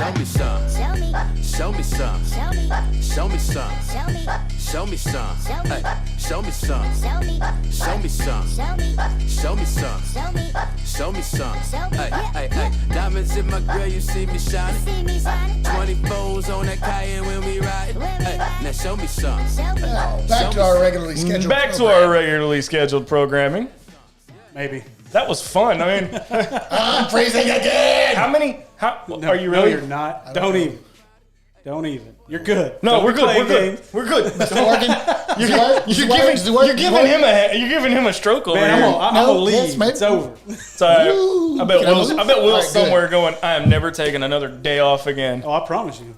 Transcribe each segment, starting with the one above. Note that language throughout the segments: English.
Show me some. Show me. Show me some. Show me. Show me some. Show me. Show me some. Show me. Hey, show me some. Show me. Show me some. Show me. Show me some. Show me. Show me some. Show me. Hey, Yeah, hey, yeah. hey. Diamonds in my grill, you see me shining. See me shining. 24s on that Cayenne when we ride. When we Hey, ride. now show me some. Show me. Now, back to our regularly scheduled Back to program. our regularly scheduled programming. Maybe. That was fun. I mean, I'm freezing again. how many? No, Are you No, really? you're not. Don't even. Don't even. You're good. No, Don't we're be good. playing We're good. games. We're good. You're giving him you're giving him a stroke over. Yes, So maybe. I bet Can I Will's move? I bet Will's All right, good. somewhere going, I am never taking another day off again. Oh, I promise you.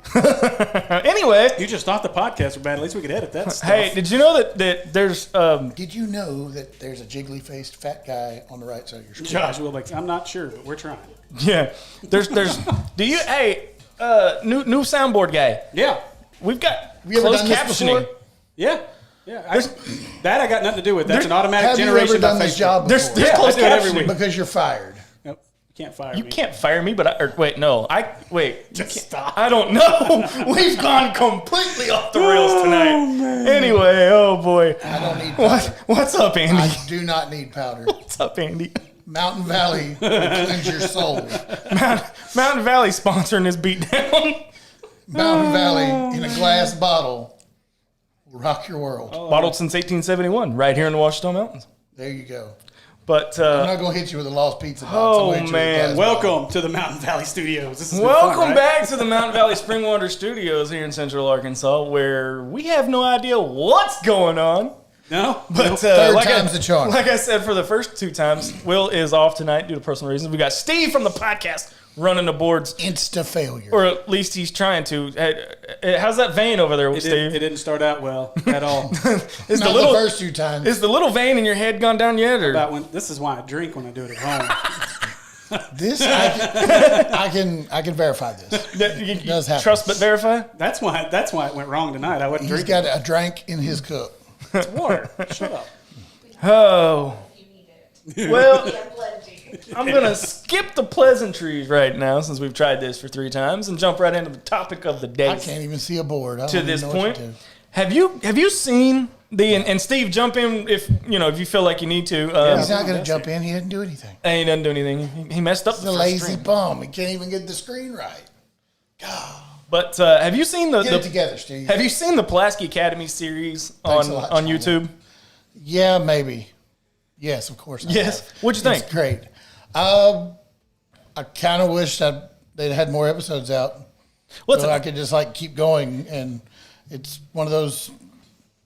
Anyway, You just thought the podcast were bad. At least we could edit that stuff. hey, did you know that there's Did you know that there's a jiggly-faced fat guy on the right side of your screen? Josh will like, I'm not sure, but we're trying. yeah, there's do you new soundboard guy. Yeah. We've got Have you ever closed done this captioning. before? Yeah. Yeah. That I got nothing to do with. That's an automatic Have you generation ever done by this Facebook. job There's before? Yeah, closed I do it every captioning. week. Because you're fired. Nope. You can't fire You me. can't fire me, but wait. Just stop. I don't know. We've gone completely off the rails tonight. Anyway, oh boy. I don't need powder. What's up, Andy? I do not need powder. What's up, Andy? Mountain Valley will cleanse your soul. Mountain Valley sponsoring this beatdown. Mountain Valley in a glass bottle will rock your world. Bottled since 1871, right here in the Washington Mountains. There you go. But I'm not going to hit you with a lost pizza box. Oh, I'll hit you with a man. glass Welcome to the Mountain Valley Studios. This is welcome back to the Mountain Valley Spring Water Studios here in Central Arkansas, where we have no idea what's going on. No? But Third time's the charm. Like I said, for the first two times, Will is off tonight due to personal reasons. We got Steve from the podcast running the boards, Insta failure. or at least he's trying to. How's that vein over there, It Steve? didn't start out well at all. Is Not the first two times. is the little vein in your head gone down yet? Or This is why I drink when I do it at home. This I can verify this. you does happen. trust but verify? That's why it went wrong tonight. I wasn't He's drinking. got a drink in his cup. water. Shut up. Oh. Well, I'm going to skip the pleasantries right now since we've tried this for 3 times and jump right into the topic of the day. I can't even see a board. I To don't even this know point, what to do. have you seen and Steve, jump in if you feel like you need to. He's not going to jump in. He didn't do anything. And he doesn't do anything. He messed up He's the a first lazy stream. bum. He can't even get the screen right. God. But have you seen Get it together, Steve. Have you seen the Pulaski Academy series Thanks on a lot, on Sean. YouTube? Yeah, maybe. Yes, of course. I Yes. have. What'd you think? It's great. I kind of wish that they'd had more episodes out. What's So I could just keep going, and it's one of those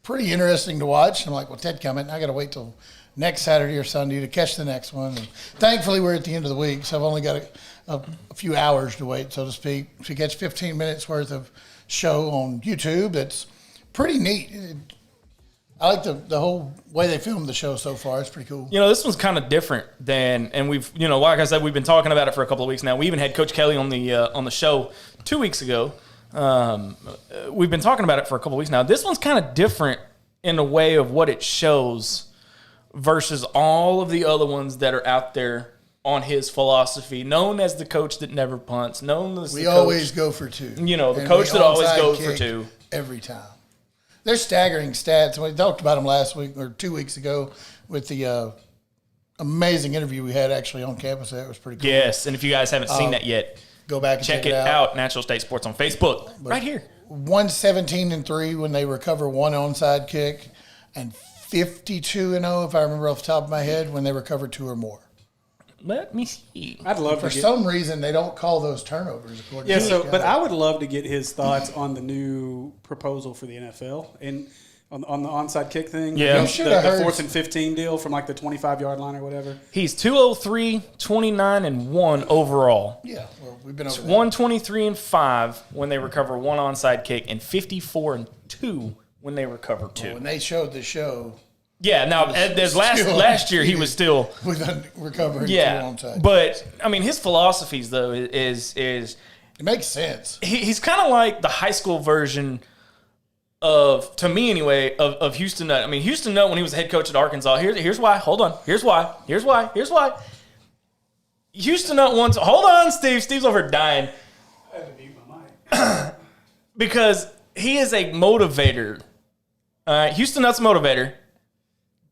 pretty interesting to watch. I'm like, well, Ted coming. I got to wait till next Saturday or Sunday to catch the next one. And thankfully, we're at the end of the week, so I've only got a few hours to wait, so to speak, to catch 15 minutes worth of show on YouTube. That's pretty neat. I like the whole way they filmed the show so far. It's pretty cool. This one's kind of different than, and we've, like I said, we've been talking about it for a couple of weeks now. We even had Coach Kelly on the show 2 weeks ago. We've been talking about it for a couple of weeks now. This one's kind of different in the way of what it shows versus all of the other ones that are out there on his philosophy, known as the coach that never punts, known as We the always coach, go for two. the And coach we that always onside goes for kick 2. every time. They're staggering stats. We talked about them last week or 2 weeks ago with the amazing interview we had actually on campus. That was pretty cool. Yes, and if you guys haven't seen that yet, Go back and check it out. Natural State Sports on Facebook, right here. 117-3 when they recover one onside kick, and 52-0 if I remember off the top of my head when they recover 2 or more. Let me see. I'd love For to get. some reason, they don't call those turnovers. According Yeah, to so this but guy. I would love to get his thoughts on the new proposal for the NFL and on the onside kick thing. Yeah. the, You should have heard- 4th and 15 deal from the 25-yard line or whatever. He's 203, 29, and 1 overall. Yeah, well, we've been over that. 123 and 5 when they recover 1 onside kick, and 54 and 2 when they recover 2. When they showed the show Yeah, now there's last year he was still with recovering 2 yeah, onside. but I mean his philosophies though is It makes sense. he's kind of like the high school version of, to me anyway, of Houston Nutt. I mean, Houston Nutt, when he was the head coach at Arkansas, here's why. Hold on. Here's why. Houston Nutt wants. Hold on, Steve. Steve's over here dying. because he is a motivator. Houston Nutt's a motivator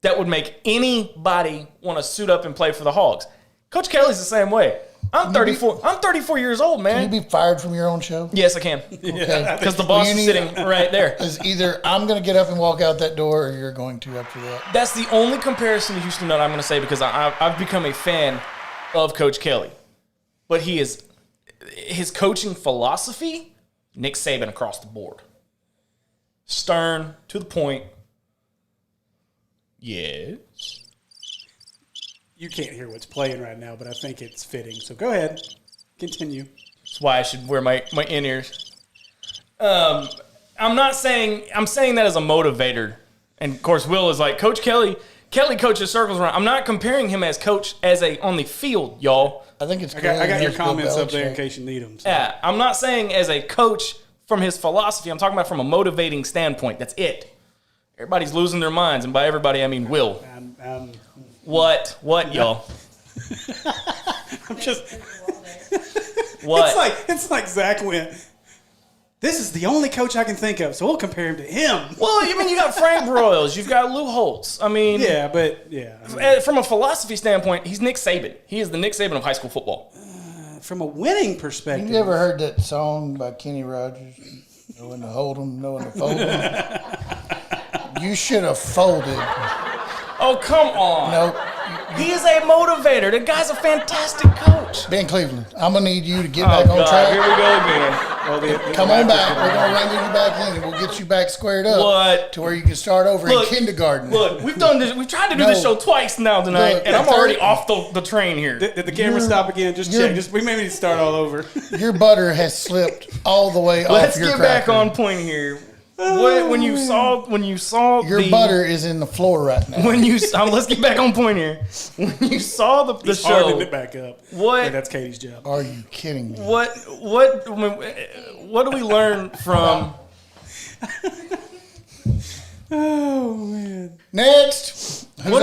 that would make anybody want to suit up and play for the Hogs. Coach Kelly's the same way. I'm 34. I'm 34 years old, man. Can you be fired from your own show? Yes, I can. Okay. Because the boss you is need- sitting right there. Is either I'm going to get up and walk out that door, or you're going to after that. That's the only comparison to Houston Nutt I'm going to say because I've become a fan of Coach Kelly. But his coaching philosophy, Nick Saban across the board. Stern, to the point. Yes. You can't hear what's playing right now, but I think it's fitting. So go ahead. Continue. That's why I should wear my in-ears. I'm saying that as a motivator. And of course, Will is like, Coach Kelly coaches circles around. I'm not comparing him as coach on the field, y'all. I think it's I cool. got your Bill comments up there in Belichick. case you need them. So. Yeah, I'm not saying as a coach from his philosophy. I'm talking about from a motivating standpoint. That's it. Everybody's losing their minds. And by everybody, I mean Will. What, y'all? I'm just. What? It's like Zach went. This is the only coach I can think of, so we'll compare him to him. Well, I mean, you got Frank Broyles. You've got Lou Holtz. I mean, Yeah, but yeah. from a philosophy standpoint, he's Nick Saban. He is the Nick Saban of high school football. From a winning perspective, You ever heard that song by Kenny Rogers? Know when to hold 'em, know when to fold 'em. You should have folded. Oh, come on. Nope. He is a motivator. The guy's a fantastic coach. Ben Cleveland, I'm going to need you to get Oh, back on God. Here track. we go again. Come on back. We're going to wrangle you back in, and we'll get you back squared up. What? To where you can start over Look, in kindergarten. Look, we've done this. We've tried to do this No. show twice now tonight, Look, and I'm the already third- off the train here. Did the camera stop again? Just you're- check. We may need to start all over. Your butter has slipped all the way Let's off your get back cracker. on point here. When you saw Your butter is in the floor right now. let's get back on point here. When you saw the He's hardening show, it back up. What? Yeah, that's Katie's job. Are you kidding me? what do we learn from? Oh man. Next. What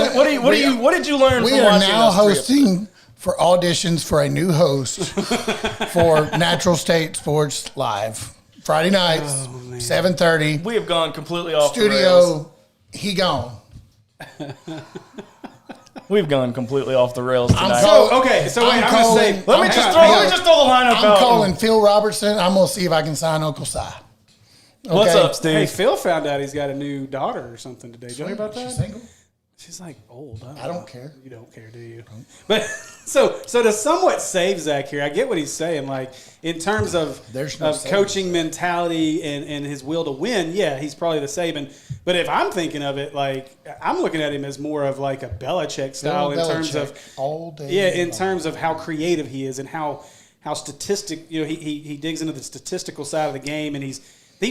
did you learn We from are watching now those three hosting for auditions for a new host for Natural State Sports Live. Friday nights, 7:30. We have gone completely off the rails. Studio, he gone. We've gone completely off the rails tonight. So okay. So wait, I'm gonna calling- say. let me just throw the lineup I'm out. calling Phil Robertson. I'm going to see if I can sign Uncle Si. What's Okay? up, Steve? Hey, Phil found out he's got a new daughter or something today. Did you hear about that? She's single? She's like old. Huh? I don't care. You don't care, do you? But so to somewhat save Zach here, I get what he's saying. Like in terms of There's no saving coaching mentality and his will to win, yeah, he's probably the Saban. But if I'm thinking of it, like I'm looking at him as more of like a Belichick style Bill in terms of Belichick all day. yeah, in long. terms of how creative he is and how statistic. You know, he digs into the statistical side of the game and he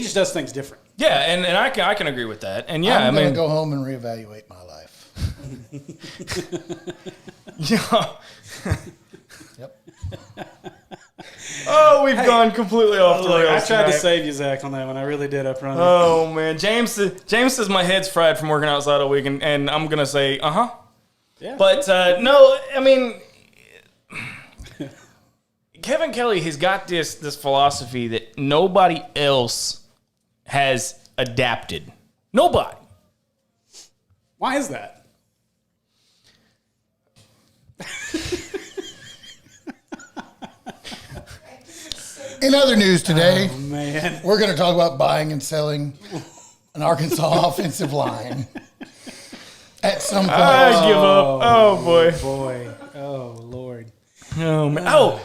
just does things different. Yeah, and I can agree with that. And yeah, I'm I going mean, to go home and reevaluate my life. yeah. Yep. Oh, we've gone completely off the rails. I tried to tonight. save you, Zach, on that one. I really did up front. Oh man, James says my head's fried from working outside all week, and I'm gonna say yeah. But no, I mean, Kevin Kelly has got this philosophy that nobody else has adapted. Nobody. Why is that? In other news today, Man. we're going to talk about buying and selling an Arkansas offensive line. At some point, I give up. Oh boy. Boy. Oh, Lord. Oh man. Oh,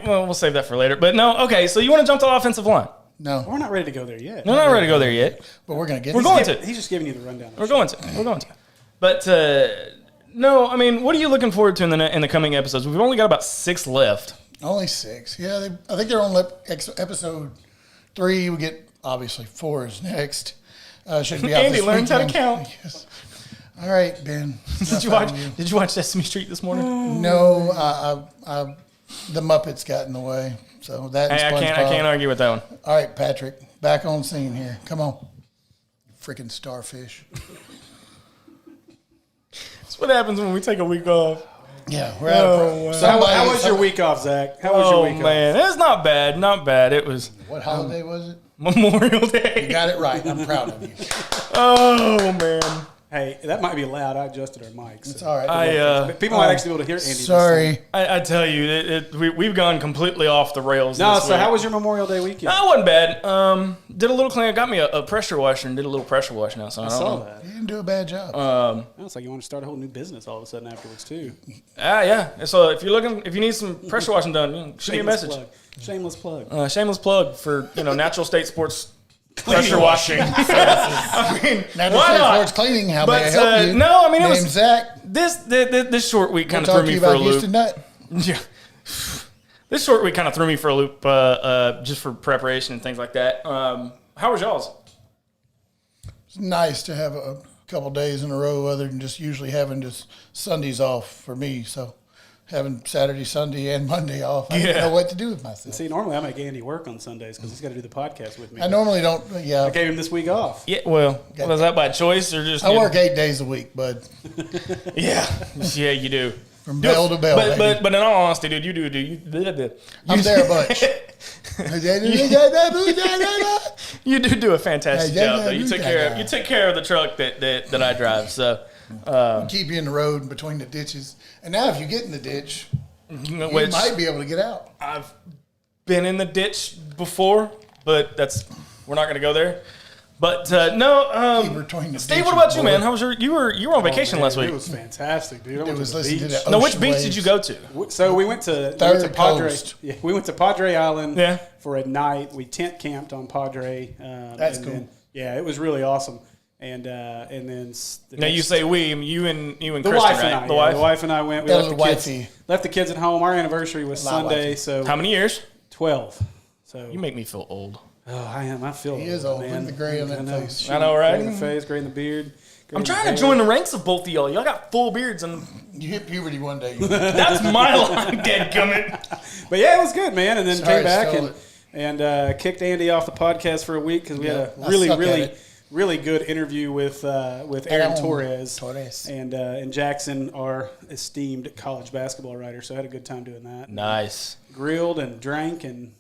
well, we'll save that for later. But no, okay. So you want to jump to the offensive line? no, We're not ready to go there yet. We're not ready to go there yet. but we're going to get We're this. going to. He's just giving you the rundown. We're going to. But no, I mean, what are you looking forward to in the coming episodes? We've only got about 6 left. Only 6. Yeah, I think they're on episode 3. We get, obviously, 4 is next. Should be out Andy this learns how to weekend. count. Yes. All right, Ben. Did you watch Sesame Street this morning? No, the Muppets got in the way. So that. Hey, and I can't SpongeBob. argue with that one. All right, Patrick, back on scene here. Come on, freaking starfish. That's what happens when we take a week off. Yeah, we're out of So how was your week off, Zach? How was your week off? Man, it was not bad. Not bad. It was What holiday was it? Memorial Day. You got it right. I'm proud of you. Oh man. Hey, that might be loud. I adjusted our mics. It's all right. People might actually be able to hear Andy. Sorry. I tell you, we've gone completely off the rails. No, this so week. how was your Memorial Day weekend? No, it wasn't bad. Did a little clean. Got me a pressure washer and did a little pressure wash now. So I I don't saw know. that. You didn't do a bad job. It's like you want to start a whole new business all of a sudden afterwards too. Yeah. So if you need some pressure washing done, shoot me a message. Plug. Shameless plug. Shameless plug for Natural State Sports pressure washing. I mean, Natural why State not? Sports Cleaning. How But, may I help you? no, I mean, it Name's was- Zach. This short week kind of Talk threw to me you for a about loop. Houston Nut. Yeah. This short week kind of threw me for a loop just for preparation and things like that. How was y'all's? It's nice to have a couple days in a row other than just usually having just Sundays off for me. So having Saturday, Sunday, and Monday off, I didn't Yeah. know what to do with myself. See, normally I make Andy work on Sundays because he's got to do the podcast with me. I normally don't. Yeah, I gave him this week off. Yeah, well, was that by choice or just? I work 8 days a week, bud, Yeah, yeah, you do. from bell to bell. But baby. in all honesty, dude, you do. I'm there a bunch. You do a fantastic Yeah, job. yeah, Though. You took care of the truck that I drive. So, Keep you in the road between the ditches. And now, if you get in the ditch, you which might be able to get out. I've been in the ditch before, but we're not going to go there. But no, Keep between the Steve, what ditches, about you, boy. man? How was you were on vacation Man, last week? It was fantastic, dude. I It went was to the listening to beach. that. No, which Ocean beach waves. did you go to? So we went to Third Padre. Coast. Yeah, we went to Padre Island Yeah. for a night. We tent camped on Padre. That's and cool. Then, yeah, it was really awesome. And then Now you say we, you and the Kristen, wife right? and I. The yeah, wife. the wife and I went. We Got a left the little kids. wifey. Left the kids at home. Our anniversary was Lot Sunday, wifey. so How many years? 12. So You make me feel old. oh, I am. I feel He is old. man. Look at the gray on that I know. face. I know, right? Gray in the face, gray in the beard. gray I'm in the trying to hair. join the ranks of both of y'all. Y'all got full beards, and You hit puberty one day. that's my line, dadgummit. But yeah, it was good, man. And then Sorry, came back stole and kicked Andy off the podcast for a week because we had Yeah, a I really, suck at really, it. really good interview with Aaron Aaron Torres. Torres. And Jackson, our esteemed college basketball writer. So I had a good time doing that. Nice. Grilled and drank and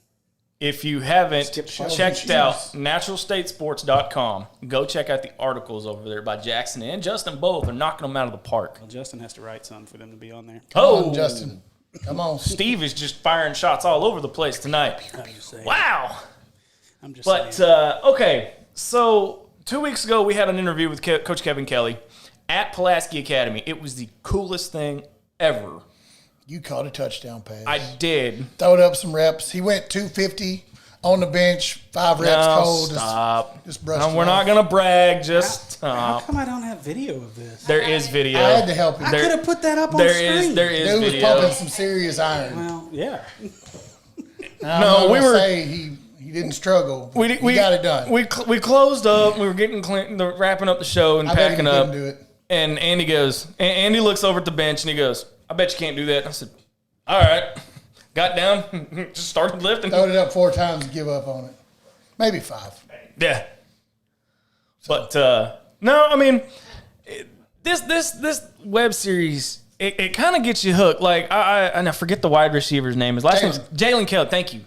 If you haven't Skip shells checked and out shoes. naturalstatesports.com, go check out the articles over there by Jackson and Justin. Both are knocking them out of the park. well, Justin has to write some for them to be on there. Come Oh, on, Justin. Come on. Steve is just firing shots all over the place tonight. I'm just saying. Wow. I'm just But, saying. okay, so 2 weeks ago we had an interview with Coach Kevin Kelly at Pulaski Academy. It was the coolest thing ever. You caught a touchdown pass. I did. Throwed up some reps. He went 250 on the bench, 5 reps No, cold. stop. Just brushed No, it we're not off. going to brag. Just How stop. come I don't have video of this? There is video. I had to help him. I There- could have put that up on There screen. is Dude was video. pumping some serious iron. Well, yeah. No, we were- say he didn't struggle. We he got it done. We closed up. We were getting wrapping up the show and I bet he packing couldn't up. do it. And Andy goes. Andy looks over at the bench and he goes, "I bet you can't do that." And I said, "All right." Got down, just started lifting. Throwed it up 4 times and give up on it. Maybe 5. Yeah. But no, I mean, this web series it kind of gets you hooked. Like and I forget the wide receiver's name. His last name's Jalen Kelly. Thank you.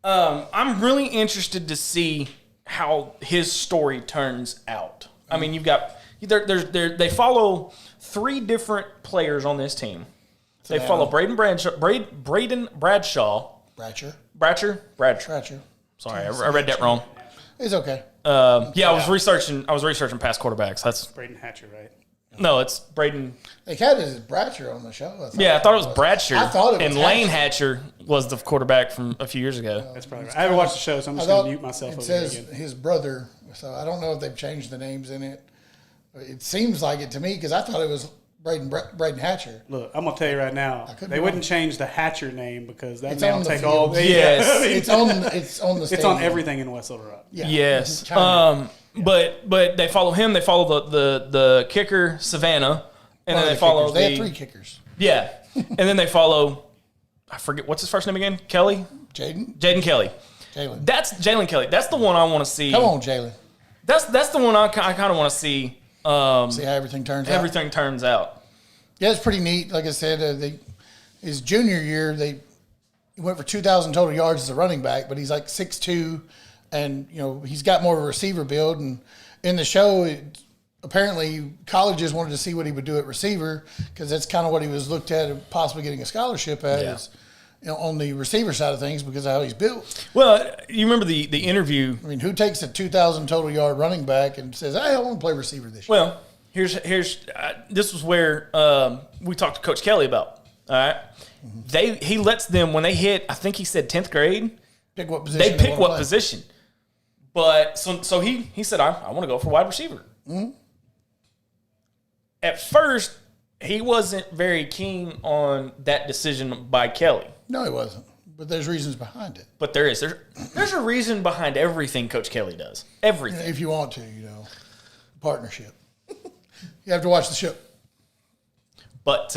I'm really interested to see how his story turns out. I mean, you've got they follow 3 different players on this team. They follow Braden Bradshaw. Scratcher. Sorry, I read that wrong. It's okay. Yeah, I was researching past quarterbacks. That's Braden Hatcher, right? no, it's Braden. They had it as Bratcher on the show. Yeah, I thought it was Bradshaw. I thought it was and Lane Hatcher was the quarterback from a few years ago. That's probably right. I haven't watched the show, so I'm I just going thought to mute myself it over here says again. his brother, so I don't know if they've changed the names in it. It seems like it to me because I thought it was Braden Hatcher. Look, I'm gonna tell you right now, could they be wouldn't wrong. change the Hatcher name because that It's man on will the take field. all. Yes. I mean, It's on the it's on stadium. everything in West Little Rock. Yeah. Yes. China. But they follow him. They follow the kicker Savannah, and One then of they the follow kickers. They had 3 kickers. yeah, and then they follow. I forget what's his first name again. Kelly. Jaden Kelly. Jalen. That's Jalen Kelly. That's the one I want to see. Come on, Jalen. That's the one I kind of want to see. See how everything turns out. Everything turns out. Yeah, it's pretty neat. Like I said, his junior year, he went for 2,000 total yards as a running back, but he's like 6'2", and he's got more of a receiver build. And in the show, apparently colleges wanted to see what he would do at receiver because that's kind of what he was looked at possibly getting a scholarship at. Yeah. Is, on the receiver side of things because of how he's built. Well, you remember the interview. I mean, who takes a 2,000 total yard running back and says, "Hey, I want to play receiver this year"? Well, here's this was where we talked to Coach Kelly about. All right, he lets them when they hit. I think he said 10th grade. Pick what position They pick wanna what play. position. But so he said, I want to go for wide receiver. Mm-hmm. At first, he wasn't very keen on that decision by Kelly. No, he wasn't. But there's reasons behind it. But there's a reason behind everything Coach Kelly does. Everything. If you want to, partnership. You have to watch the show. But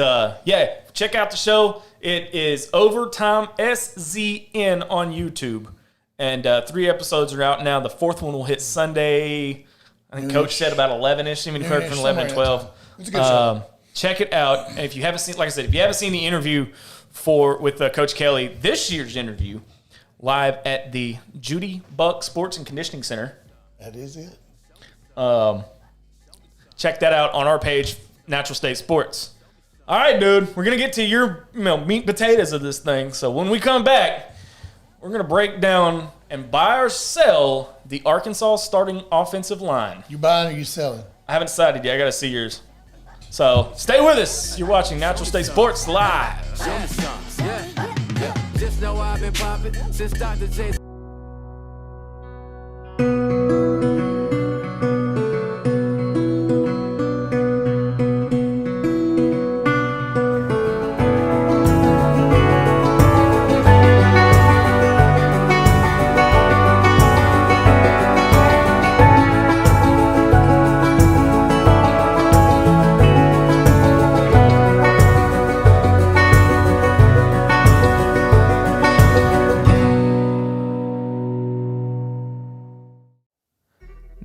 check out the show. It is Overtime SZN on YouTube. And 3 episodes are out now. The 4th one will hit Sunday. I think Coach said about 11-ish. Even heard from 11 and 12. It's a good show. Check it out. And if you haven't seen, like I said, if you haven't seen the interview with Coach Kelly, this year's interview, live at the Judy Buck Sports and Conditioning Center. That is it. Check that out on our page, Natural State Sports. All right, dude, we're going to get to your meat and potatoes of this thing. So when we come back, we're going to break down and buy or sell the Arkansas starting offensive line. You buying or you selling? I haven't decided yet. I got to see yours. So stay with us. You're watching Natural State Sports Live. Show me something. Yeah. Just know I've been popping since Dr. J.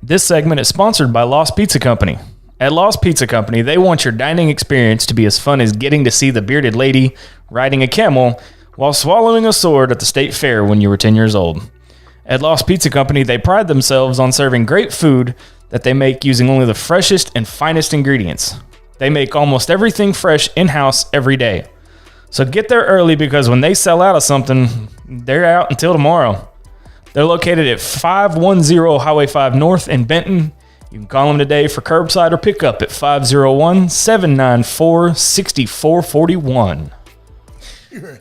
This segment is sponsored by Lost Pizza Company. At Lost Pizza Company, they want your dining experience to be as fun as getting to see the bearded lady riding a camel while swallowing a sword at the state fair when you were 10 years old. At Lost Pizza Company, they pride themselves on serving great food that they make using only the freshest and finest ingredients. They make almost everything fresh in-house every day. So get there early because when they sell out of something, they're out until tomorrow. They're located at 510 Highway 5 North in Benton. You can call them today for curbside or pickup at 501-794-6441.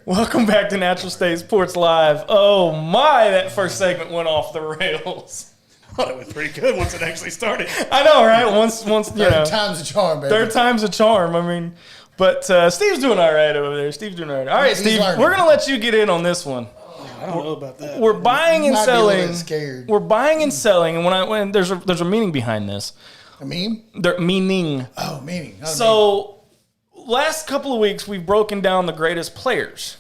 Welcome back to Natural State Sports Live. Oh my, that first segment went off the rails. Well, it went pretty good once it actually started. I know, right? Once you know. Third time's a charm, baby. Third time's a charm. I mean, but Steve's doing all right over there. Steve's doing all right. All right, He's Steve, learning. we're going to let you get in on this one. I don't know about that. We're buying and Might be a little selling. bit scared. We're buying and selling, and when there's a meaning behind this. A meme? There meaning. Oh, meaning. Not a So, last couple of weeks we've broken down the greatest players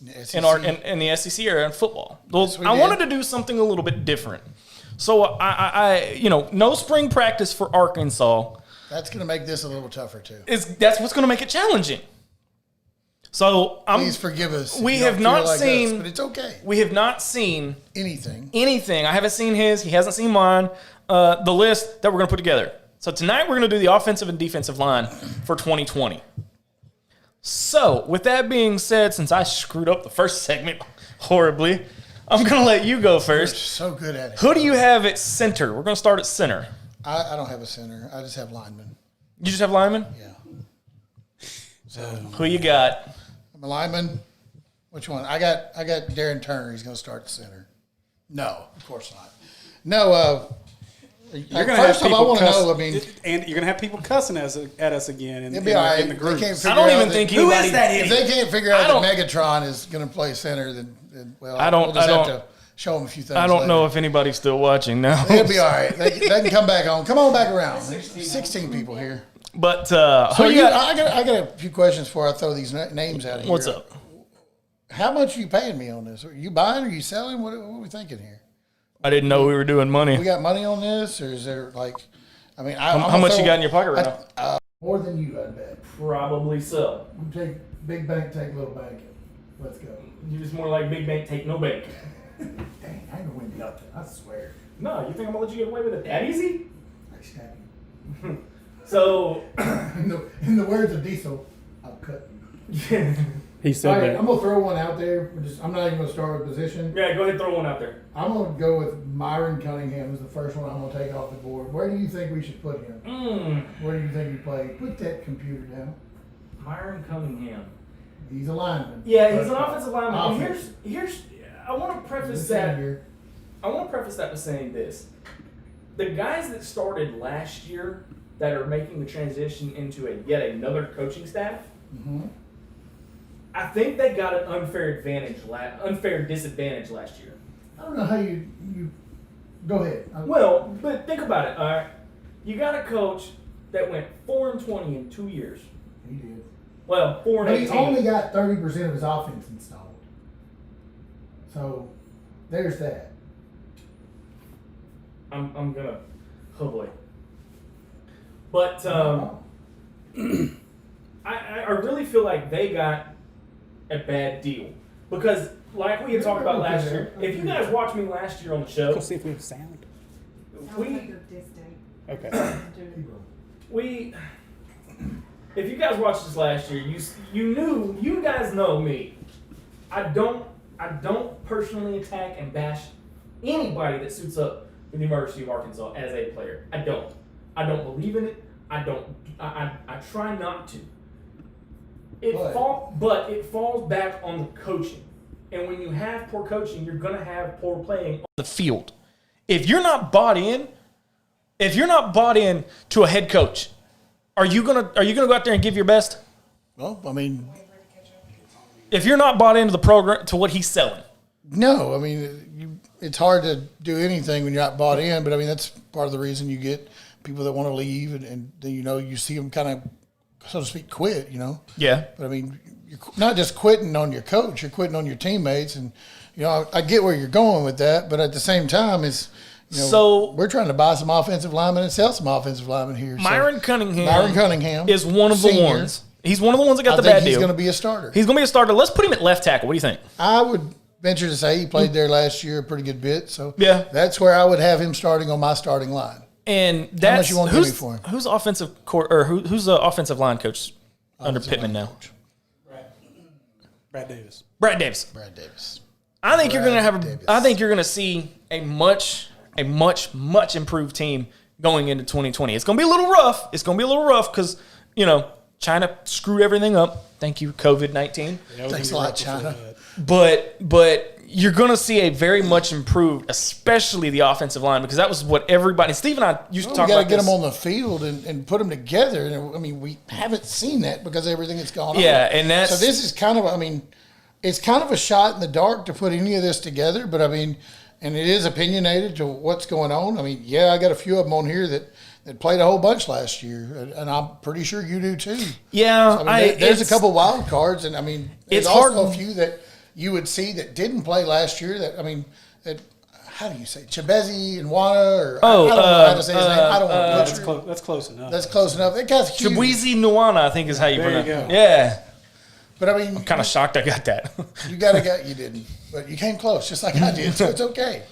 meme. in the SEC area in football. Well, Yes, we I did. wanted to do something a little bit different. So I no spring practice for Arkansas. That's going to make this a little tougher, too. That's what's going to make it challenging. So Please forgive us. if we you have don't not feel like seen- us, but it's okay. we have not seen Anything. I haven't seen his. He hasn't seen mine. The list that we're going to put together. So tonight we're going to do the offensive and defensive line for 2020. So with that being said, since I screwed up the first segment horribly, I'm going to let you go You're first. so good at it. Who do you have at center? We're going to start at center. I don't have a center. I just have linemen. You just have linemen? Yeah. Who you got? I'm a lineman. Which one? I got Darren Turner. He's going to start the center. No, of course not. No. You're gonna first have off, I people want to cuss, know. I mean, and you're gonna have people cussing at us again in, it'll be all right. in the They group. can't figure I don't out even that- think Who is anybody. that If idiot? they can't figure I out that don't- Megatron is going to play center, then well, I don't- we'll just I have don't- to show them a few things. I don't know later. if anybody's still watching now. It'll be all right. They can come back on. Come on back around. There's 16 people here. But So who you got? I got a few questions before I throw these names out here. What's up? How much are you paying me on this? Are you buying? Are you selling? What are we thinking here? I didn't know we were doing money. We got money on this, or is there like? I mean, How much you got in your pocket right now? More than you, I bet. Probably so. You take big bank, take little bank. Let's go. You're just more like big bank, take no bank. Dang, I ain't gonna win nothing. I swear. No, you think I'm gonna let you get away with it that easy? I stab you. So, In the words of Diesel, I'll cut you. He All said right, that. I'm gonna throw one out there. I'm not even gonna start with position. yeah, go ahead and throw one out there. I'm gonna go with Myron Cunningham as the first one I'm gonna take off the board. Where do you think we should put him? Where do you think he played? Put that computer down. Myron Cunningham. He's a lineman. Yeah, he's an offensive lineman. And Offense. here's I want to preface He's a that. senior. I want to preface that by saying this: the guys that started last year that are making the transition into yet another coaching staff, I think they got an unfair disadvantage last year. I don't know how you go ahead. Well, but think about it. All right, you got a coach that went 4-20 in 2 years. He did. Well, 4 and But he 18. only got 30% of his offense installed. So there's that. I'm gonna, oh boy. But I really feel like they got a bad deal because, like we had talked about last year, if you guys watched me last year on the show, Go see if we have sound. we Okay. if you guys watched this last year, you guys know me. I don't personally attack and bash anybody that suits up for the University of Arkansas as a player. I don't believe in it. I try not to. But it falls back on the coaching. And when you have poor coaching, you're gonna have poor playing on the field. If you're not bought in to a head coach, are you gonna go out there and give your best? Well, I mean, If you're not bought into the program, to what he's selling. no. I mean, it's hard to do anything when you're not bought in. But I mean, that's part of the reason you get people that want to leave, and then, you see them kind of, so to speak, quit. Yeah. But I mean, you're not just quitting on your coach; you're quitting on your teammates. And I get where you're going with that, but at the same time, So- we're trying to buy some offensive linemen and sell some offensive linemen here. So Myron Cunningham is one of the senior. ones. He's one of the ones that got I the think bad he's deal. going to be a starter. He's going to be a starter. Let's put him at left tackle. What do you think? I would venture to say he played there last year a pretty good bit. So Yeah. that's where I would have him starting on my starting line. And that's you want to give me for him? Who's offensive who's the offensive line coach under Pittman now? Brad Davis. Brad Davis. Brad Davis. I think you're going to Davis. I think you're going to see a much improved team going into 2020. It's going to be a little rough. Because China screwed everything up. Thank you, COVID-19. Thanks a lot, China. But you're going to see a very much improved, especially the offensive line, because that was what everybody. Steve and I used to We talk got to about get this. them on the field and put them together. And I mean, we haven't seen that because of everything that's gone on. Yeah, and that's- so this is kind of. I mean, it's kind of a shot in the dark to put any of this together. But I mean, and it is opinionated to what's going on. I mean, yeah, I got a few of them on here that played a whole bunch last year, and I'm pretty sure you do too. Yeah, I mean, there's a couple wild cards, and I mean, there's it's also hard. a few that you would see that didn't play last year. That how do you say Chibezi and Wana, or I don't know how to say his name. I don't want to butcher. That's close enough. That's close enough. That guy's huge. Chibuizi Nuana, I think is how you There you pronounce it. go. Yeah. But I mean, Kind of shocked I got that. you didn't, but you came close, just like I did. So it's okay.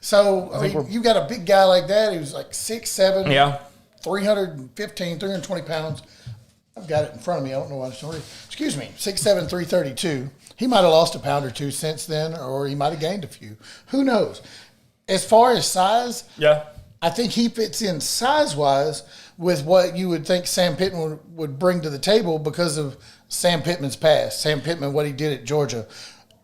So I mean, you got a big guy like that who's like 6'7", Yeah. 320 pounds. I've got it in front of me. I don't know why it's not. Excuse me, 6'7", 332. He might have lost a pound or two since then, or he might have gained a few. Who knows? As far as size, Yeah. I think he fits in size-wise with what you would think Sam Pittman would bring to the table because of Sam Pittman's past. Sam Pittman, what he did at Georgia.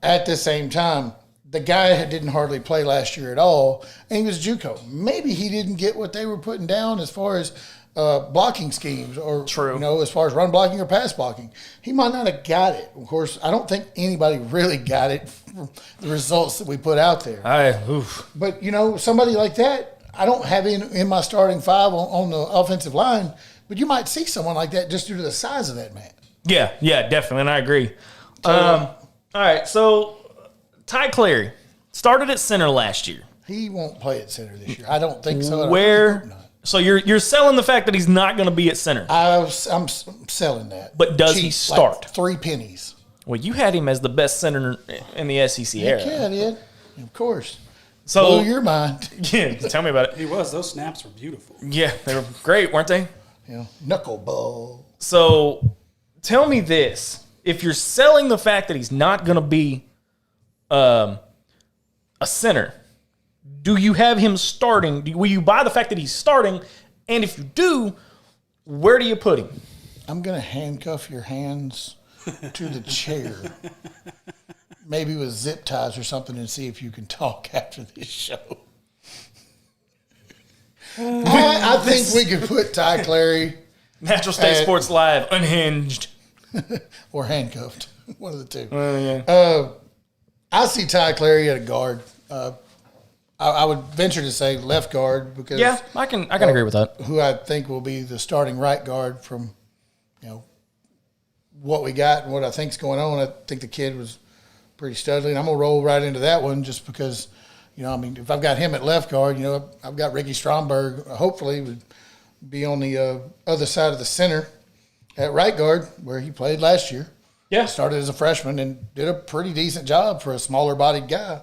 At the same time, the guy didn't hardly play last year at all, and he was JUCO. Maybe he didn't get what they were putting down as far as blocking schemes, or True. as far as run blocking or pass blocking. He might not have got it. Of course, I don't think anybody really got it from the results that we put out there. But somebody like that, I don't have in my starting five on the offensive line. But you might see someone like that just due to the size of that man. Yeah, definitely, and I agree. All right, so Ty Clary started at center last year. He won't play at center this year. I don't think so. I hope not. So you're selling the fact that he's not going to be at center. I'm selling that. But does he Cheap, start? Like 3 pennies. Well, you had him as the best center in the SEC era. Yeah, I did. Of course. So Blew your mind. yeah, tell me about it. He was. Those snaps were beautiful. Yeah, they were great, weren't they? You know, knuckleball. So tell me this: if you're selling the fact that he's not going to be a center, do you have him starting? Will you buy the fact that he's starting? And if you do, where do you put him? I'm going to handcuff your hands to the chair. Maybe with zip ties or something, and see if you can talk after this show. I think we could put Ty Clary Natural State Sports Live, unhinged. or handcuffed. One of the two. Yeah. I see Ty Clary at a guard. I would venture to say left guard because Yeah, I can agree with that. who I think will be the starting right guard from, what we got and what I think's going on. I think the kid was pretty studly, and I'm gonna roll right into that one just because, if I've got him at left guard, I've got Ricky Stromberg. Hopefully, would be on the other side of the center at right guard where he played last year. Yeah. Started as a freshman and did a pretty decent job for a smaller bodied guy.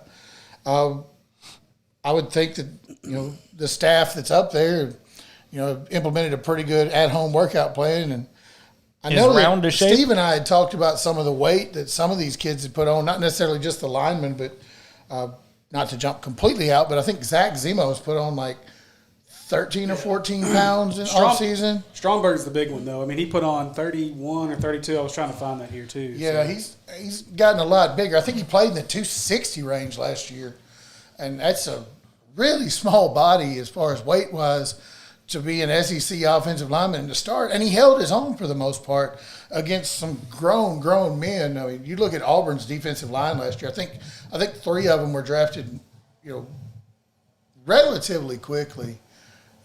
I would think that, the staff that's up there, implemented a pretty good at-home workout plan. And I Is know round that to shape? Steve and I had talked about some of the weight that some of these kids had put on, not necessarily just the linemen, but not to jump completely out, but I think Zach Zemo has put on like 13 or 14 pounds in off season. Stromberg's the big one, though. I mean, he put on 31 or 32. I was trying to find that here, too. Yeah, he's gotten a lot bigger. I think he played in the 260 range last year, and that's a really small body as far as weight-wise to be an SEC offensive lineman and to start. And he held his own for the most part against some grown men. I mean, you look at Auburn's defensive line last year. I think 3 of them were drafted, relatively quickly,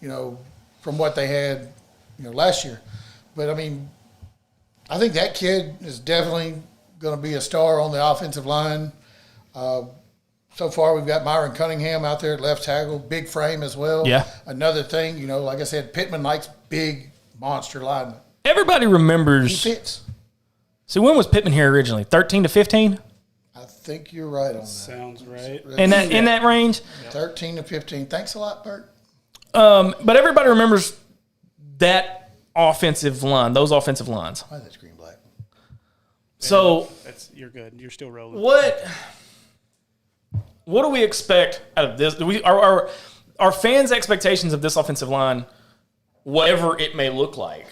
from what they had, last year. But, I think that kid is definitely going to be a star on the offensive line. So far, we've got Myron Cunningham out there at left tackle, big frame as well. Yeah. Another thing, like I said, Pittman likes big monster linemen. Everybody He remembers. fits. So when was Pittman here originally? 13 to 15? I think you're right on that. Sounds right. In that range? 13 to 15. Thanks a lot, Bert. But everybody remembers that offensive line, those offensive lines. Why is that screen black? So You're good. You're still rolling. what do we expect out of this? Are fans' expectations of this offensive line, whatever it may look like,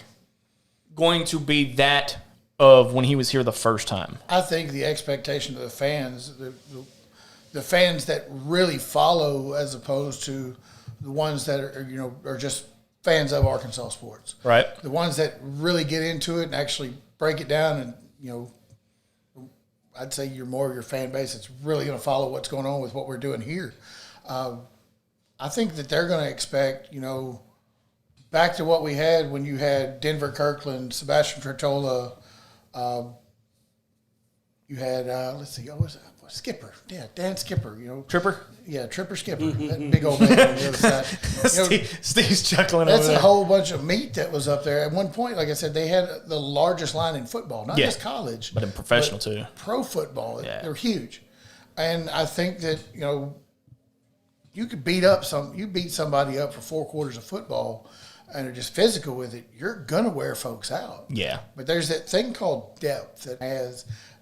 going to be that of when he was here the first time? I think the expectation of the fans, the fans that really follow as opposed to the ones that are just fans of Arkansas sports. Right. The ones that really get into it and actually break it down and, I'd say you're more of your fan base that's really going to follow what's going on with what we're doing here. I think that they're going to expect, back to what we had when you had Denver Kirkland, Sebastian Tretola, you had, Skipper. Yeah, Dan Skipper, Tripper? Yeah, Tripper Skipper, that big old man on the other side. Steve's chuckling That's over a there. whole bunch of meat that was up there. At one point, like I said, they had the largest line in football, not Yeah. just college, But in professional, too. Pro football. Yeah. They're huge. And I think that, you could beat somebody up for 4 quarters of football and are just physical with it, you're going to wear folks out. Yeah. But there's that thing called depth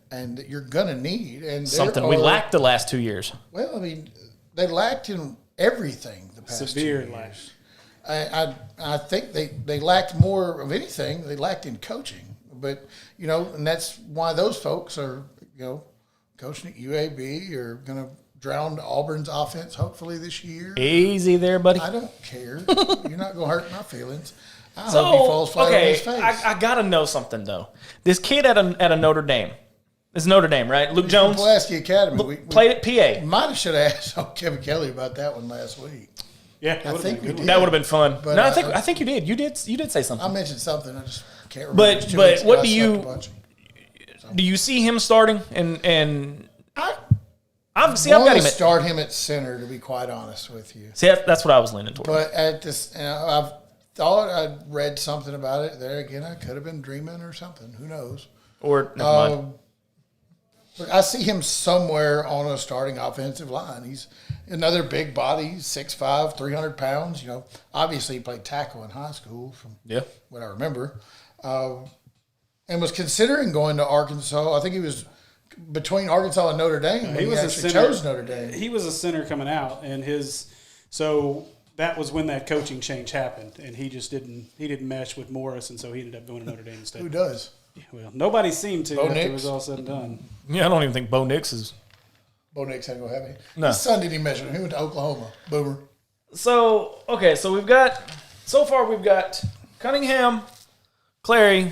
and that you're going to need. And Something we lacked the last 2 years. Well, they lacked in everything the past 2 Severe years. I think they lacked more of anything. They lacked in coaching. But, and that's why those folks are, coaching at UAB are going to drown Auburn's offense hopefully this year. Easy there, buddy. I don't care. You're not going to hurt my feelings. I hope he falls flat on his face. I got to know something, though. This kid at a Notre Dame. It's Notre Dame, right? Luke Jones. Pulaski Academy. We played at PA. might have should have asked Kevin Kelly about that one last week. Yeah, I think we did. That would have been fun. But, No, I think you did. You did say I something. mentioned something. I just can't remember. But- It was 2 but weeks ago. what I do slept you- a bunch. Do you see him starting? And I've I got want him to at. start him at center, to be quite honest with you. See, that's what I was leaning toward. But at this, I've thought I'd read something about it. There again, I could have been dreaming or something. Who knows? Or never mind. But I see him somewhere on a starting offensive line. He's another big body, 6'5", 300 pounds. You know, obviously he played tackle in high school, from Yeah. what I remember, and was considering going to Arkansas. I think he was between Arkansas and Notre Dame. He was a actually center. chose Notre Dame. He was a center coming out, and so that was when that coaching change happened, and he just didn't mesh with Morris, and so he ended up going to Notre Dame instead. Who does? Well, nobody seemed to Bo after Nix? it was all said and done. Yeah, I don't even think Bo Nix is. Bo Nix had to go heavy. No. His son didn't even measure him. He went to Oklahoma. Boomer. So we've got Cunningham, Clary,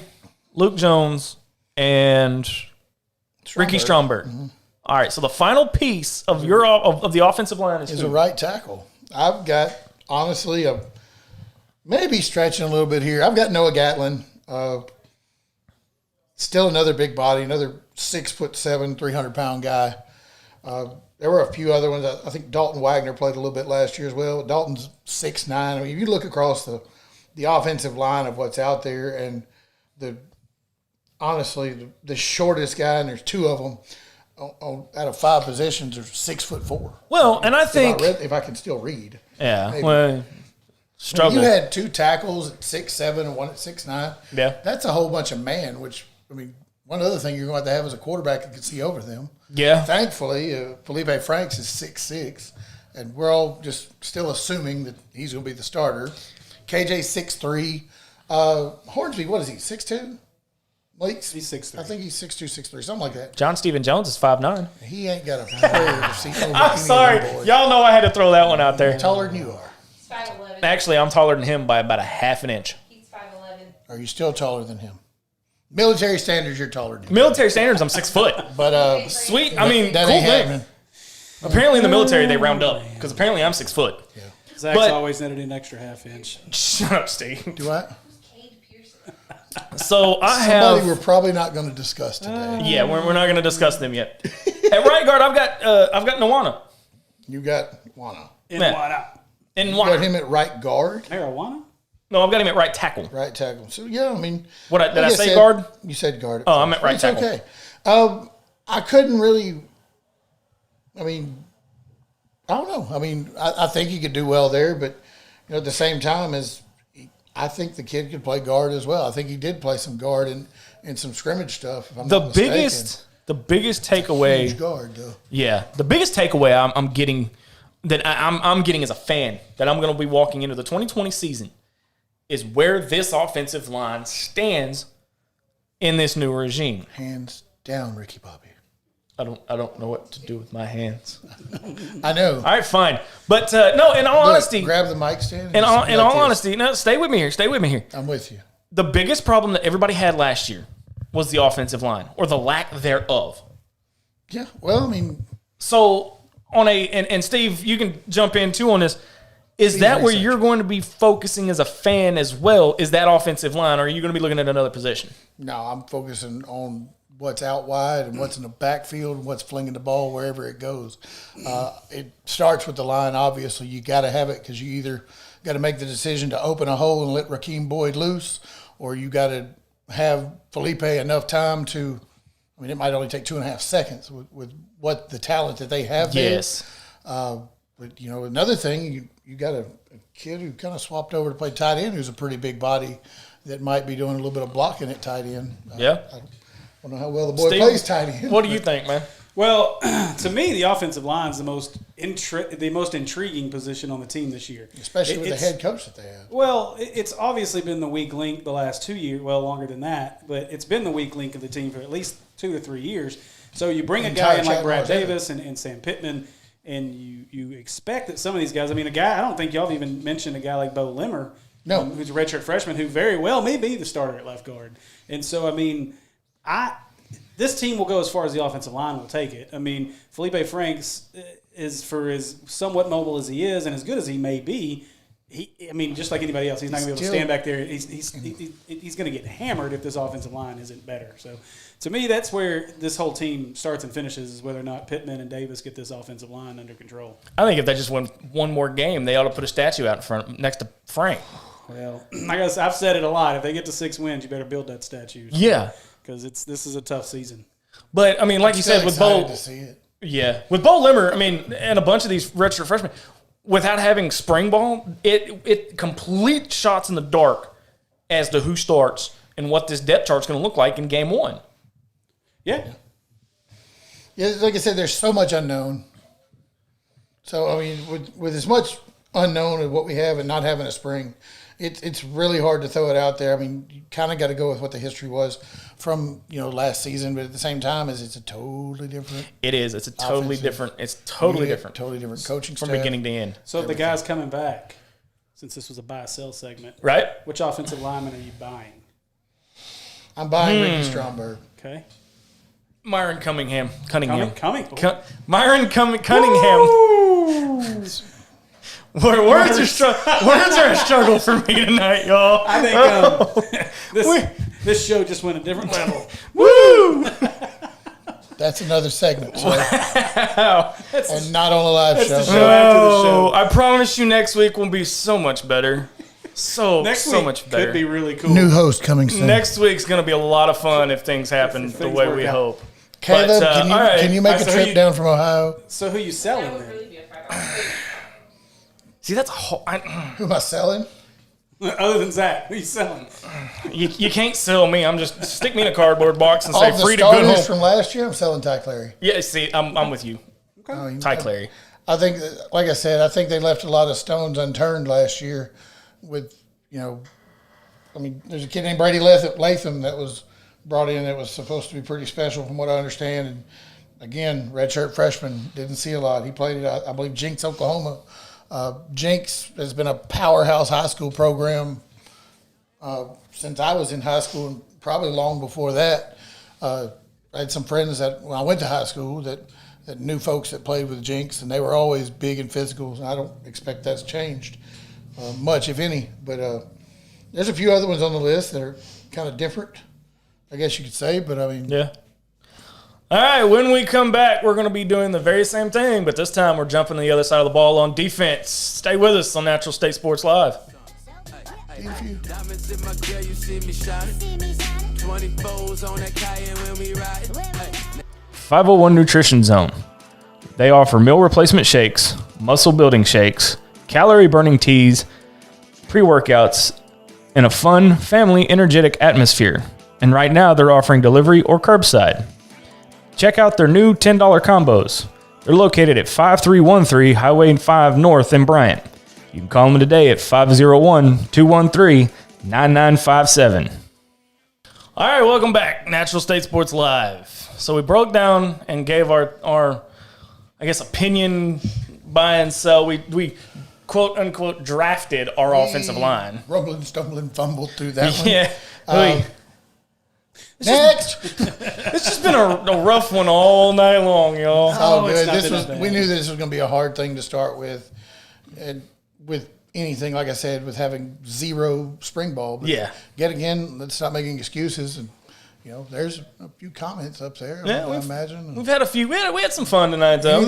Luke Jones, and Ricky Stromberg. All right, so the final piece of the offensive line is Is who? a right tackle. I've got, honestly, maybe stretching a little bit here. I've got Noah Gatlin. Still another big body, another 6'7", 300-pound guy. There were a few other ones. I think Dalton Wagner played a little bit last year as well. Dalton's 6'9". I mean, if you look across the offensive line of what's out there, and honestly, the shortest guy, and there's two of them out of 5 positions, are 6'4". Well, and I think If I can still read. yeah, maybe. well, struggle. You had 2 tackles at 6'7" and one at 6'9". Yeah. That's a whole bunch of man, which, I mean, one other thing you're going to have is a quarterback that can see over them. Yeah. Thankfully, Felipe Franks is 6'6", and we're all just still assuming that he's going to be the starter. KJ's 6'3". Hornsby, what is he, 6'2"? Leaks? He's 6'3". I think he's 6'2", 6'3", something like that. John Stephen Jones is 5'9". He ain't got a player to see over I'm any sorry, of them boys. y'all know I had to throw that one out there. Taller than you are. He's 5'11". Actually, I'm taller than him by about a half an inch. He's 5'11". Are you still taller than him? Military standards, you're taller than him. Military standards, I'm 6 foot. But Sweet. I mean, that cool ain't thing. happening. Apparently, in the military, they round up because apparently I'm 6 foot. Zach's But- always needed an extra half inch. Shut up, Steve. Do I? Who's Cade Pearson? So I Somebody have. we're probably not going to discuss today. Yeah, we're not going to discuss them yet. At right guard, I've got Nwana. You got Wana. And Man. why not? And You got Wana. him at right guard, Marijuana? No, I've got him at right tackle. right tackle. So, yeah, I mean. What did I like say, said, guard? You said guard. Oh, I'm at right It's tackle. okay. I couldn't really, I mean, I don't know. I mean, I think he could do well there, but, you know, at the same time, I think the kid could play guard as well. I think he did play some guard in some scrimmage stuff, if I'm The not mistaken. biggest takeaway. Huge guard, though. Yeah, the biggest takeaway I'm getting that I'm getting as a fan that I'm going to be walking into the 2020 season is where this offensive line stands in this new regime. Hands down, Ricky Bobby. I don't know what to do with my hands. I know. All right, fine, but no. In all Look, honesty, grab the mic stand. in all just be like this. honesty, no. Stay with me here. Stay with me here. I'm with you. The biggest problem that everybody had last year was the offensive line or the lack thereof. Yeah. Well, I mean, So and Steve, you can jump in too on this. Is that where research. you're going to be focusing as a fan as well? Is that offensive line, or are you going to be looking at another position? no, I'm focusing on what's out wide and what's in the backfield and what's flinging the ball wherever it goes. It starts with the line. Obviously, you got to have it because you either got to make the decision to open a hole and let Rakeem Boyd loose, or you got to have Felipe enough time to. I mean, it might only take 2.5 seconds with what the talent that they have there. Yes. But, you know, another thing, you got a kid who kind of swapped over to play tight end who's a pretty big body that might be doing a little bit of blocking at tight end. Yeah. I don't know how well the boy Steve, plays tight end. What do you think, man? Well, to me, the offensive line is the most intriguing position on the team this year. Especially with the It's- head coach that they have. Well, it's obviously been the weak link the last 2 years, well, longer than that, but it's been the weak link of the team for at least 2 to 3 years. So you bring a guy Entire in like Chad Brad Marshall. Davis and Sam Pittman, and you expect that some of these guys, I mean, I don't think y'all have even mentioned a guy like Bo Limmer, No. who's a redshirt freshman, who very well may be the starter at left guard. And so, I mean, this team will go as far as the offensive line will take it. I mean, Felipe Franks is, for as somewhat mobile as he is and as good as he may be, I mean, just like anybody else, he's not going to be able to Still- stand back there. He's going to get hammered if this offensive line isn't better. So, to me, that's where this whole team starts and finishes, is whether or not Pittman and Davis get this offensive line under control. I think if they just win one more game, they ought to put a statue out in front next to Frank. Well, I guess I've said it a lot. If they get to 6 wins, you better build that statue. Yeah. Because this is a tough season. But, I mean, like you Still said, with excited Bo, to see it. yeah, with Bo Limmer, I mean, and a bunch of these redshirt freshmen, without having spring ball, it complete shots in the dark as to who starts and what this depth chart's going to look like in game one. Yeah. Yeah, like I said, there's so much unknown. So I mean, with as much unknown as what we have and not having a spring, it's really hard to throw it out there. I mean, you kind of got to go with what the history was from last season, but at the same time, it's a totally different. It is. It's a totally Offensive. different. It's totally unit, different Totally different coaching from staff. beginning to end. So if the guy's coming back, since this was a buy-sell segment, Right? which offensive lineman are you buying? I'm buying Ricky Stromberg. Okay. Myron Cunningham. Cunningham. Coming. Cunningham. Words are a struggle for me tonight, y'all. I think this show just went a different level. Woo! That's another segment, so. And not on a live show. the show. After the show. Oh, I promise you next week will be so much better. Next So week much better. could be really cool. New host coming soon. Next week's going to be a lot of fun if things happen the things way work we out. hope. Caleb, But, can you all right. can you make a So trip you- down from Ohio? So who you That selling would then? really be a fight. See, that's a whole. Who am I selling? Other than Zach, who you selling? You can't sell me. I'm just stick me in a cardboard box and say All the free to good starters home. from last year, I'm selling Ty Clary. Yeah, see, I'm with you. I mean, Ty Clary. I think, like I said, I think they left a lot of stones unturned last year with, I mean, there's a kid named Brady Latham that was brought in that was supposed to be pretty special from what I understand. And again, redshirt freshman, didn't see a lot. He played at, I believe, Jenks, Oklahoma. Jenks has been a powerhouse high school program since I was in high school and probably long before that. I had some friends that when I went to high school that knew folks that played with Jenks, and they were always big and physical. And I don't expect that's changed much, if any. But there's a few other ones on the list that are kind of different, I guess you could say. But I mean, Yeah. All right, when we come back, we're going to be doing the very same thing, but this time we're jumping to the other side of the ball on defense. Stay with us on Natural State Sports Live. if you Diamonds in my grill, you see me shining. 24s on that Cayenne when we ride. 501 Nutrition Zone. They offer meal replacement shakes, muscle building shakes, calorie burning teas, pre-workouts, and a fun, family, energetic atmosphere. And right now they're offering delivery or curbside. Check out their new $10 combos. They're located at 5313 Highway 5 North in Bryant. You can call them today at 501-213-9957. All right, welcome back. Natural State Sports Live. So we broke down and gave our I guess, opinion, buy and sell. We quote unquote drafted our offensive line. rumbling, stumbling, fumbled through that one. Yeah. Next. It's just been a rough one all night long, y'all. Oh, it's good. not This been was. that bad. We knew this was going to be a hard thing to start with, and with anything like I said, with having zero spring ball. But Yeah. Yet again, let's not making excuses. And there's a few comments up there. Yeah, I imagine. We've had a few. We had some fun tonight, though.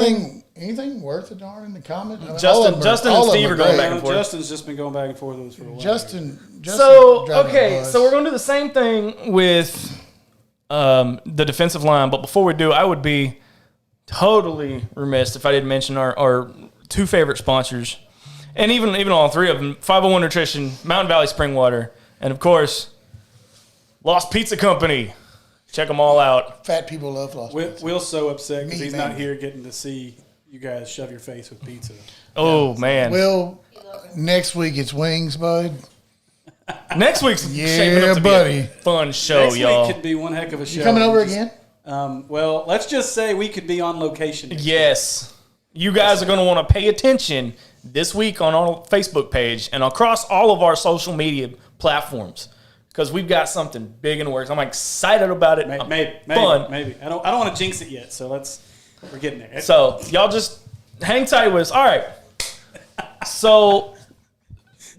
Anything worth a darn in the comment? I mean, Justin- all of them Justin and all of them Steve are going great. back and forth. Justin's just been going back and forth with us for a while. Justin So driving okay, the bus. so we're going to do the same thing with the defensive line, but before we do, I would be totally remiss if I didn't mention our two favorite sponsors, and even all three of them: 501 Nutrition, Mountain Valley Spring Water, and of course, Lost Pizza Company. Check them all out. Fat people love Lost Pizza. Will's so upset because Me, he's man. not here getting to see you guys shove your face with pizza. Oh man, Will, next week it's wings, bud. next week's Yeah, shaping up to buddy. be a fun show, Next y'all. week could be one heck of a show. You coming over again? Well, let's just say we could be on location. next week. Yes. You guys are going to want to pay attention this week on our Facebook page and across all of our social media platforms because we've got something big in the works. I'm excited about it. Maybe. Fun. I don't want to jinx it yet, so we're getting there. So y'all just hang tight with us. All right. So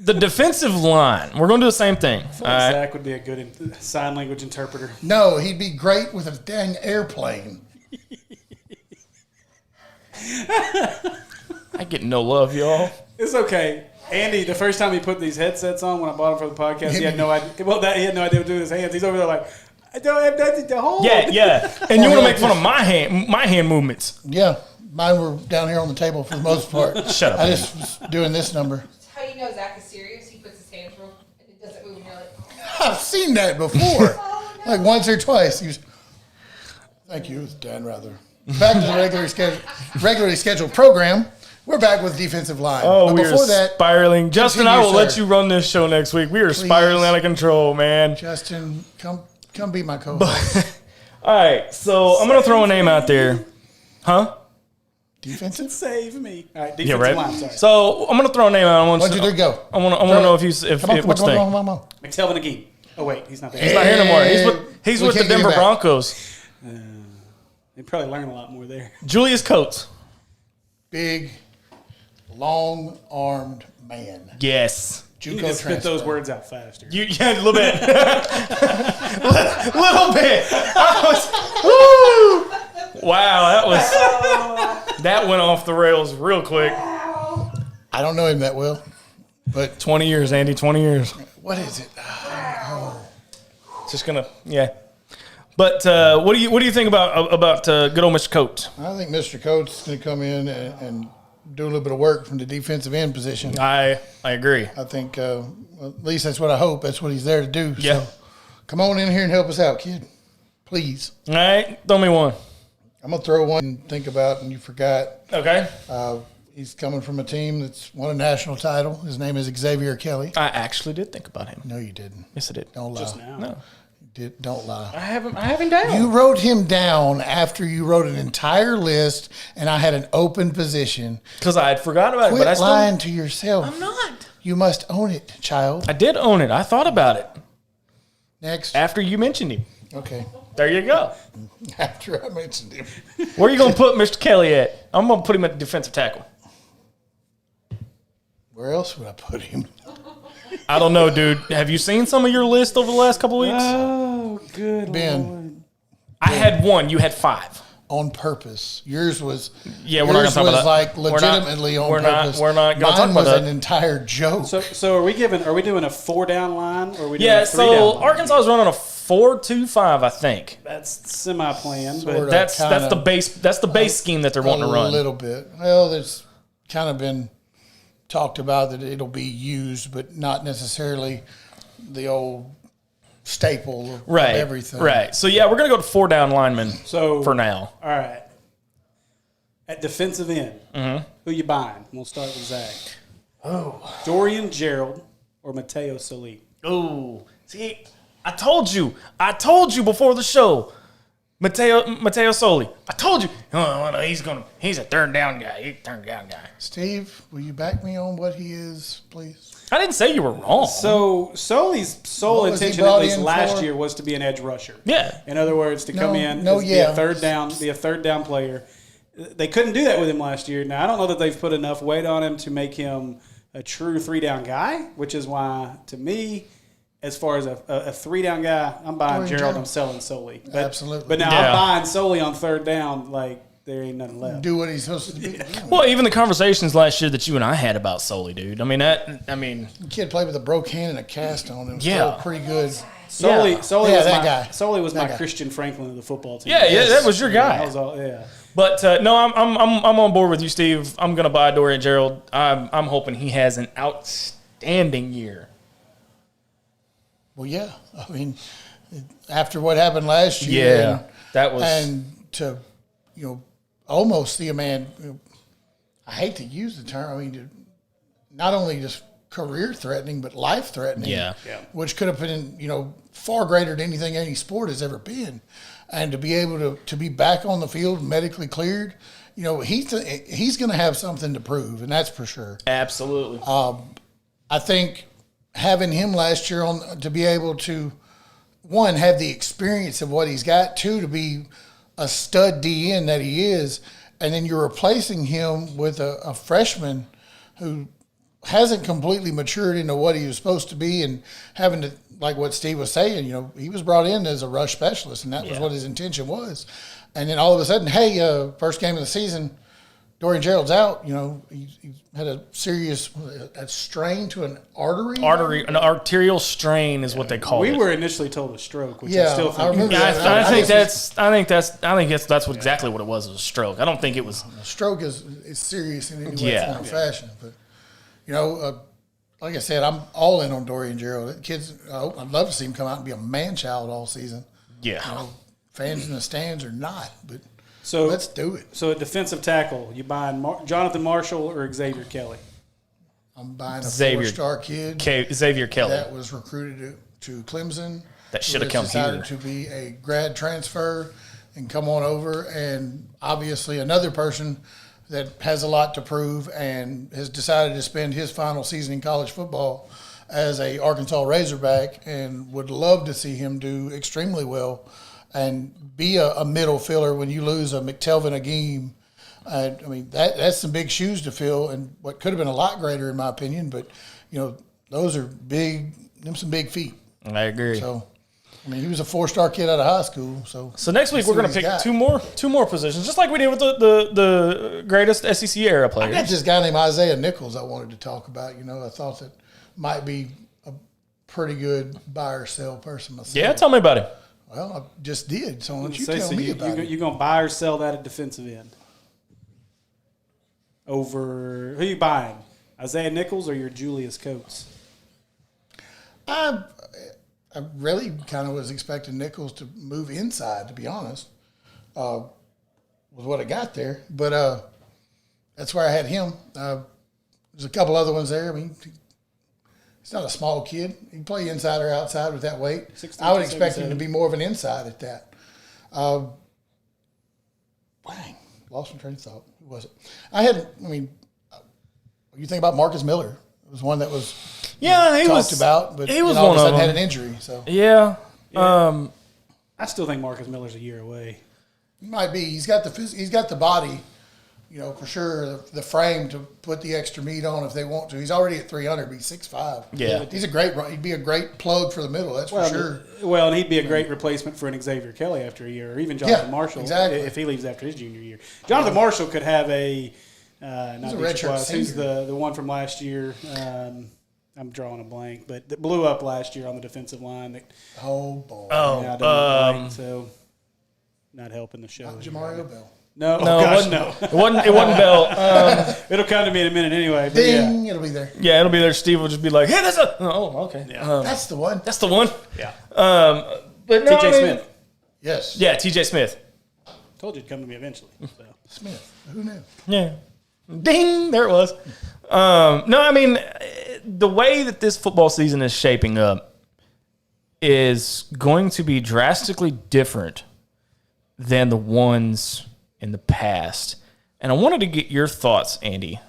The defensive line. We're going to do the same thing. All right. Zach would be a good sign language interpreter. No, he'd be great with a dang airplane. I get no love, y'all. It's okay. Andy, the first time he put these headsets on when I bought them for the podcast, he had no idea. Well, he had no idea what to do with his hands. He's over there like, I don't have nothing to hold. Yeah. And you want to make fun of my hand movements. Yeah, mine were down here on the table for the most part. Shut up. I just was doing this number. That's how you know Zach is serious. He puts his hands real and it doesn't move and you're like, I've seen that before, like once or twice. Thank you, Dan Rather. Back to the regularly scheduled program. We're back with defensive line. Oh, But we are before that, spiraling. Justin, I will continue, let sir. you run this show next week. We are spiraling out of control, man. Justin, come be my co-host. All right, so I'm going to throw a name out there. Huh? Defensive. Save me. All right, Yeah, defensive right. line, sorry. So I'm going to throw a name out. I want 1, 2, 3, go. I want to know if he's if Come on, what's come thing. on, come on. McTelvin again. Oh, wait, he's not there. He's not here no more. He's We with the can't get him Denver back. Broncos. He'd probably learn a lot more there. Julius Coates. Big, long-armed man. Yes. You need JUCO to spit those transfer. words out faster. Yeah, a little bit. little bit. Woo! Wow, that went off the rails real quick. I don't know him that well, but 20 years, Andy. 20 years. what is it? Just gonna, yeah. But what do you think about good old Mr. Coates? I think Mr. Coates is going to come in and do a little bit of work from the defensive end position. I agree. I think, at least that's what I hope. That's what he's there to do. Yeah. So come on in here and help us out, kid. Please. All right, throw me one. I'm going to throw one and think about, and you forgot. Okay. He's coming from a team that's won a national title. His name is Xavier Kelly. I actually did think about him. No, you didn't. Yes, I did. Don't lie. Just now. No, Don't lie. I have him down. You wrote him down after you wrote an entire list, and I had an open position. Because I had forgotten about it, Quit but I still. lying to yourself. I'm not. You must own it, child. I did own it. I thought about it Next. after you mentioned him. Okay. There you go. After I mentioned him. Where are you going to put Mr. Kelly at? I'm going to put him at defensive tackle. Where else would I put him? I don't know, dude. Have you seen some of your list over the last couple weeks? Oh, good Ben. Lord. I had one. You had 5. On purpose. Yours was. Yeah, we're not yours gonna talk was about that. like We're not- legitimately on we're not- purpose. we're not gonna Mine talk about was that. an entire joke. So are we doing a 4-down line or are we doing Yeah, a 3-down so line? Arkansas is running a 4-2-5, I think. That's semi-plan, Sorta. but That's kinda- the base. That's the base scheme that they're wanting to A run. little bit. Well, there's kind of been talked about that it'll be used, but not necessarily the old staple of Right. everything. Right. So yeah, we're gonna go to 4-down linemen so for now. All right. At defensive end, who you buying? We'll start with Zach. Oh, Dorian Gerald or Mateo Soli? Oh, see, I told you before the show, Mateo Soli. I told you, he's a third down guy. He's a third down guy. Steve, will you back me on what he is, please? I didn't say you were wrong. So Soli's sole What was he intention, at brought least in last for? year, was to be an edge rusher. Yeah. In other words, to come in, be a third down player. They couldn't do that with him last year. Now I don't know that they've put enough weight on him to make him a true 3-down guy, which is why, to me, as far as a 3-down guy, I'm buying Dorian Gerald. Gerald. I'm selling Soli. Absolutely. But now Yeah. I'm buying Soli on 3rd down. Like there ain't nothing left. Do what he's supposed to do. Well, even the conversations last year that you and I had about Soli, dude. The kid played with a broke hand and a cast on him. Yeah. So pretty good. Soli Yeah. was that my guy. Soli was That my guy. Christian Franklin of the football team. yeah, that was your guy. That was all. Yeah. But no, I'm on board with you, Steve. I'm gonna buy Dorian Gerald. I'm hoping he has an outstanding year. Well, yeah. I mean, after what happened last year. Yeah, that was. And to, almost see a man, I hate to use the term, I mean, not only just career threatening, but life threatening. Yeah. Yeah. Which could have been, far greater than anything any sport has ever been. And to be able to be back on the field, medically cleared, he's going to have something to prove, and that's for sure. Absolutely. I think having him last year to be able to, one, have the experience of what he's got, two, to be a stud DN that he is, and then you're replacing him with a freshman who hasn't completely matured into what he was supposed to be, and having to, like what Steve was saying, he was brought in as a rush specialist, and that was what his intention was. And then all of a sudden, hey, first game of the season, Dorian Gerald's out. He had a serious strain to an artery. An arterial strain is what they call it. We were initially told a stroke, which I still think. I remember I think that's exactly what it was. It was a stroke. I don't think it was. A stroke is serious in any way, form, or fashion. But like I said, I'm all in on Dorian Gerald. Kids, I'd love to see him come out and be a man child all season. Yeah. Fans in the stands or not, but. So let's do it. So a defensive tackle, you buying Jonathan Marshall or Xavier Kelly? I'm buying a 4-star kid. Xavier Kelly. That was recruited to Clemson. That should have come here. Decided to be a grad transfer and come on over. And obviously another person that has a lot to prove and has decided to spend his final season in college football as a Arkansas Razorback, and would love to see him do extremely well and be a middle filler when you lose a McTelvin Agim. That's some big shoes to fill, and what could have been a lot greater in my opinion. But those are some big feet. I agree. So, he was a 4-star kid out of high school. So next week we're going to pick two more positions, just like we did with the greatest SEC era players. I got this guy named Isaiah Nichols I wanted to talk about. I thought that might be a pretty good buy or sell person myself. Yeah, tell me about him. Well, I just did. So why don't you tell me about it? You're going to buy or sell that at defensive end? Over who you buying? Isaiah Nichols or your Julius Coates? I really kind of was expecting Nichols to move inside, to be honest, with what I got there. But that's where I had him. There's a couple other ones there. He's not a small kid. He can play inside or outside with that weight. I would expect him to be more of an inside at that. Lost my train of thought. Who was it? You think about Marcus Miller. It was one that was talked about, but he was all one of a of sudden them. had an injury. So Yeah. I still think Marcus Miller's a year away. he might be. He's got the body. For sure, the frame to put the extra meat on if they want to. He's already at 300, but he's 6'5". Yeah. He'd be a great plug for the middle, that's for sure. Well, and he'd be a great replacement for an Xavier Kelly after a year, or even Jonathan Marshall if he leaves after his junior year. Jonathan Marshall could have a not who's the one from last year. I'm drawing a blank, but that blew up last year on the defensive line. So not helping the show. Not Jamario Bell. No. It wasn't Bell. It'll come to me in a minute anyway. Ding! It'll be there. Yeah, it'll be there. Steve will just be like, "Hey, that's a." Oh, okay. Yeah. That's the one. That's the one. Yeah. But no, TJ Smith. Yes. Yeah, TJ Smith. Told you it'd come to me eventually. So. Smith. Who knew? Yeah. Ding! There it was. The way that this football season is shaping up is going to be drastically different than the ones in the past. And I wanted to get your thoughts, Andy,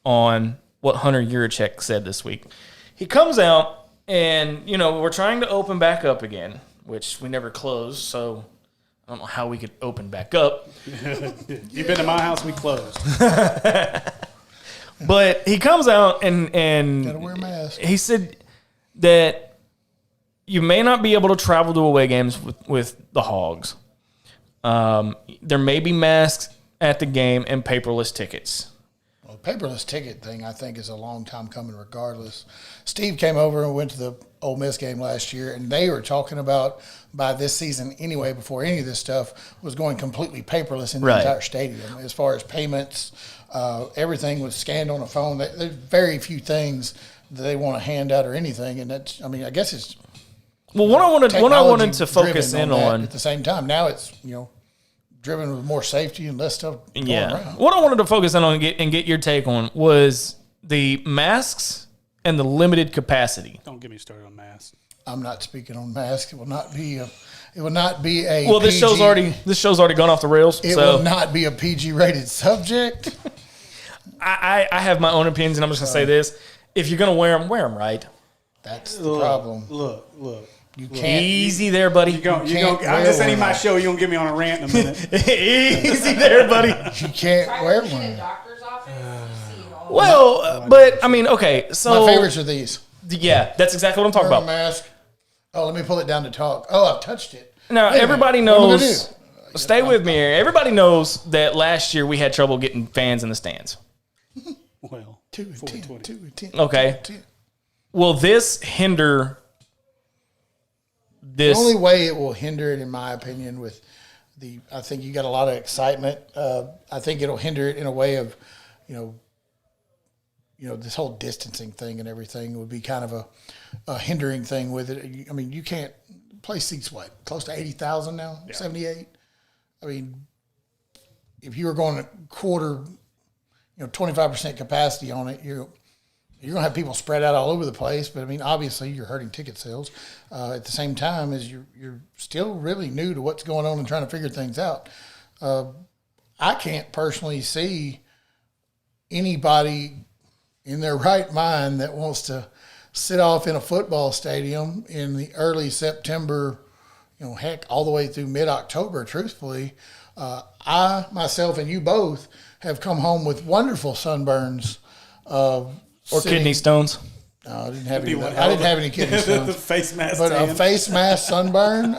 on what Hunter Yurachek said this week. He comes out and, we're trying to open back up again, which we never closed, so I don't know how we could open back up. You've been to my house, we closed. But he comes out and Gotta wear a mask. He said that you may not be able to travel to away games with the Hogs. There may be masks at the game and paperless tickets. Well, the paperless ticket thing, I think, is a long time coming regardless. Steve came over and went to the Ole Miss game last year, and they were talking about by this season anyway, before any of this stuff, was going completely paperless in the entire stadium. As far as payments, everything was scanned on a phone. There's very few things that they want to hand out or anything, and that's, I guess it's what I wanted to focus in on at the same time. Now it's driven with more safety and less stuff going around. What I wanted to focus in on and get your take on was the masks and the limited capacity. Don't get me started on masks. I'm not speaking on masks. It will not be a. Well, this show's already gone off the rails. It will not be a PG rated subject. I have my own opinions, and I'm just gonna say this: if you're gonna wear them right. That's the problem. Look. You can't. Easy there, buddy. I'm just ending my show. You're going to get me on a rant in a minute. Easy there, buddy. You can't Try wear working in a one. doctor's office, you see it all Well, but I mean, okay. So My favorites are these. Yeah, that's exactly what I'm talking Wear a about. mask. Oh, let me pull it down to talk. Oh, I've touched it. Now, Wait a everybody minute. What am I gonna knows. do? Stay with me here. Everybody knows that last year we had trouble getting fans in the stands. Well, 2 and 10, 420. 2 and 10. Okay. 2 and 10. Will this hinder this? The only way it will hinder it, in my opinion, I think you got a lot of excitement. I think it'll hinder it in a way of, this whole distancing thing and everything would be kind of a hindering thing with it. I mean, you can't play seats, close to 80,000 now, 78. I mean, if you were going a quarter, 25% capacity on it, you're going to have people spread out all over the place. But I mean, obviously you're hurting ticket sales. At the same time as you're still really new to what's going on and trying to figure things out. I can't personally see anybody in their right mind that wants to sit off in a football stadium in the early September, heck, all the way through mid-October, truthfully. I, myself, and you both have come home with wonderful sunburns. Or kidney stones. No, I didn't have any. I didn't have any kidney stones. The face mask. But a tan. face mask sunburn,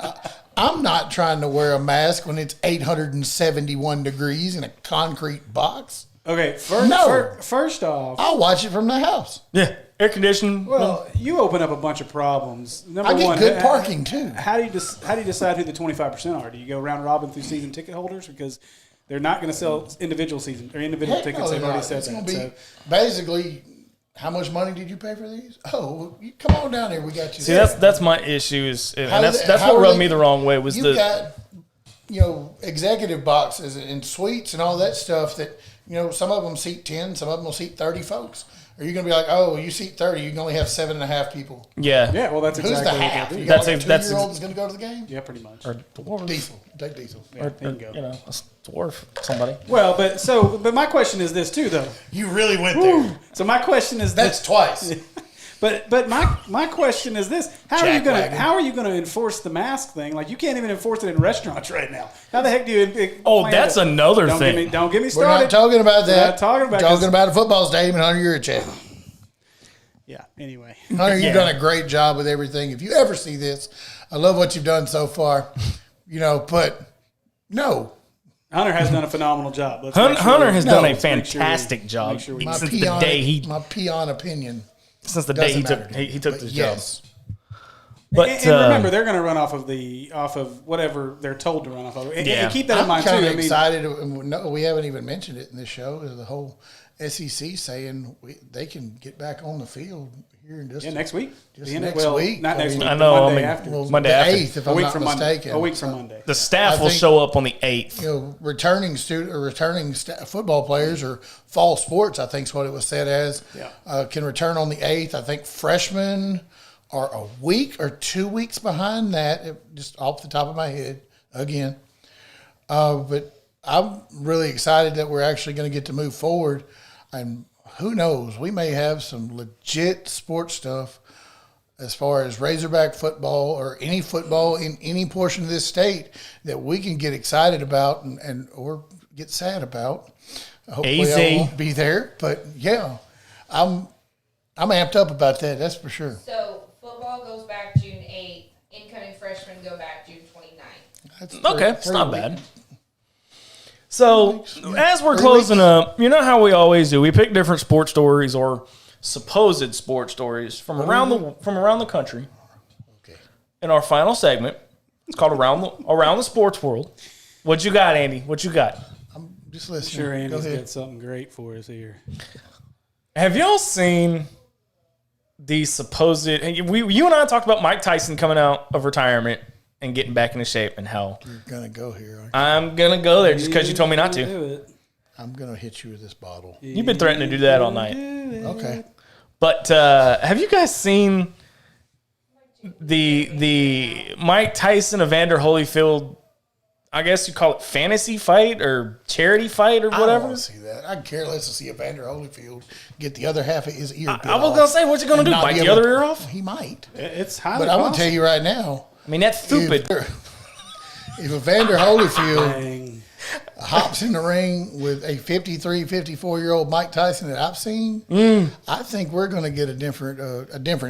I'm not trying to wear a mask when it's 871 degrees in a concrete box. Okay, first off, I'll watch it from the house. Yeah, air conditioning. well, you open up a bunch of problems. Number I get one, good parking too. How do you decide who the 25% are? Do you go round robin through season ticket holders because they're not going to sell individual Heck tickets? no, They've they're already not. said It's that. gonna be So, basically, how much money did you pay for these? Oh, you come on down here. We got you. See, that's my issue and that's how what are rubbed they- me the wrong way was You've got, executive boxes and suites and all that stuff that, some of them seat 10, some of them will seat 30 folks. Are you going to be like, oh, you seat 30, you can only have 7.5 people? Yeah. yeah, well, that's Who's exactly the what half? they You do. got That's like a ex- 2-year-old that's going to go to the game? Yeah, pretty much. Or dwarf. Diesel. Take Diesel. Yeah, there you go. A dwarf, somebody. Well, but my question is this too, though. You really went there. So my question is That's this. twice. But my question is this: How Jackwagon. are you gonna enforce the mask thing? Like you can't even enforce it in restaurants right now. How the heck do you? Oh, that's another don't thing. Don't get me We're started. not talking about that. We're not talking about talking about a football stadium and Hunter, you're a champ. Yeah. Anyway. Hunter, you've done a great job with everything. If you ever see this, I love what you've done so far. But no. Hunter has done a phenomenal job. Let's Hunter has done a let's make sure we- fantastic job make sure we- My since the day my peon opinion. since the day he doesn't took matter. he took But this yes. job. But and remember, they're going to run off of whatever they're told to run off of. And Yeah. keep that in I'm mind too. kind I of mean, excited. No, we haven't even mentioned it in this show. The whole SEC saying they can get back on the field here in just next week. Just The next week. Not next I mean- week. I know, The Monday I mean, after. well, Monday the after. 8th, if a I'm week not from mistaken. Monday. A week from So, Monday. the staff I will think- show up on the 8th. returning football players or fall sports, I think is what it was said as, Yeah. can return on the 8th. I think freshmen are a week or 2 weeks behind that, just off the top of my head again. But I'm really excited that we're actually going to get to move forward. And who knows, we may have some legit sports stuff as far as Razorback football or any football in any portion of this state that we can get excited about and or get sad about. Hopefully AZ. I won't be there, but yeah, I'm amped up about that. That's for sure. So football goes back June 8th. Incoming freshmen go back June 29th. That's Okay, it's three not weeks. bad. So, as we're 3 closing weeks. up, you know how we always do. We pick different sports stories or supposed sports stories from around the country. Okay. In our final segment, it's called around the sports world. What you got, Andy? What you got? Just listen. Sure, Go Andy's ahead. got something great for us here. Have y'all seen the supposed? You and I talked about Mike Tyson coming out of retirement and getting back into shape, and how You're gonna go here. Aren't I'm gonna go there just because you told me not to. Do it. you? I'm gonna hit you with this bottle. You've been threatening to do that all night. Okay. But have you guys seen the Mike Tyson Evander Holyfield? I guess you call it fantasy fight or charity fight or I don't whatever. want to see that. I care less to see Evander Holyfield get the other half of his ear. I was gonna say, what's he gonna do? Bite the other ear off? He might. It's highly But I'm gonna possible. tell you right now. I mean, that's stupid. If Evander Holyfield, Dang. hops in the ring with a 53, 54-year-old Mike Tyson that I've seen, I think we're going to get a different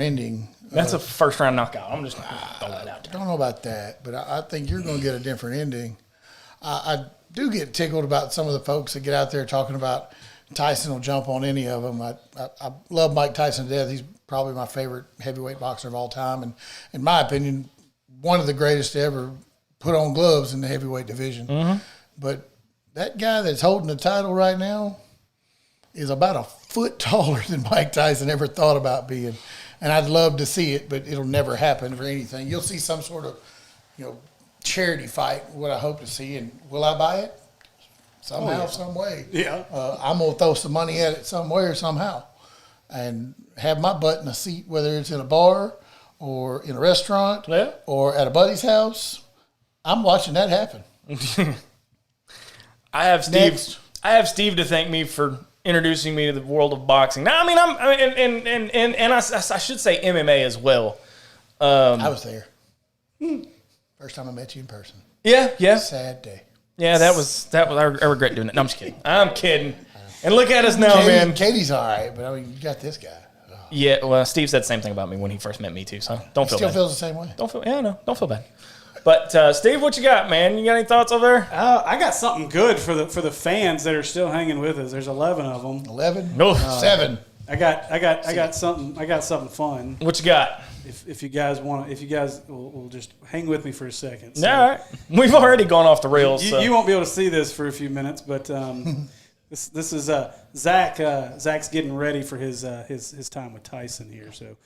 ending. That's a first round knockout. I'm just going to throw that out I there. don't know about that, but I think you're going to get a different ending. I do get tickled about some of the folks that get out there talking about Tyson will jump on any of them. I love Mike Tyson to death. He's probably my favorite heavyweight boxer of all time, and in my opinion, one of the greatest to ever put on gloves in the heavyweight division. But that guy that's holding the title right now is about a foot taller than Mike Tyson ever thought about being. And I'd love to see it, but it'll never happen for anything. You'll see some sort of, charity fight, what I hope to see. And will I buy it? Somehow, some way. Yeah. I'm going to throw some money at it somewhere, somehow. And have my butt in a seat, whether it's in a bar or in a restaurant or at a buddy's house. I'm watching that happen. I have Steve to thank me for introducing me to the world of boxing. Now, I should say MMA as well. I was there. First time I met you in person. Yeah. Sad day. Yeah, that was. I regret doing that. No, I'm just kidding. I'm kidding. And look at us now, man. Katie's all right, but I mean, you got this guy. Oh. Yeah, well, Steve said the same thing about me when he first met me too. So don't feel Still bad. feels the same way. Don't feel bad. But Steve, what you got, man? You got any thoughts over there? I got something good for the fans that are still hanging with us. There's 11 of them. 11? No. 7. I got something fun. What you got? If you guys will just hang with me for a second. So, all right. We've already gone off the rails. You won't be able to see this for a few minutes, but this is Zach. Zach's getting ready for his time with Tyson here. So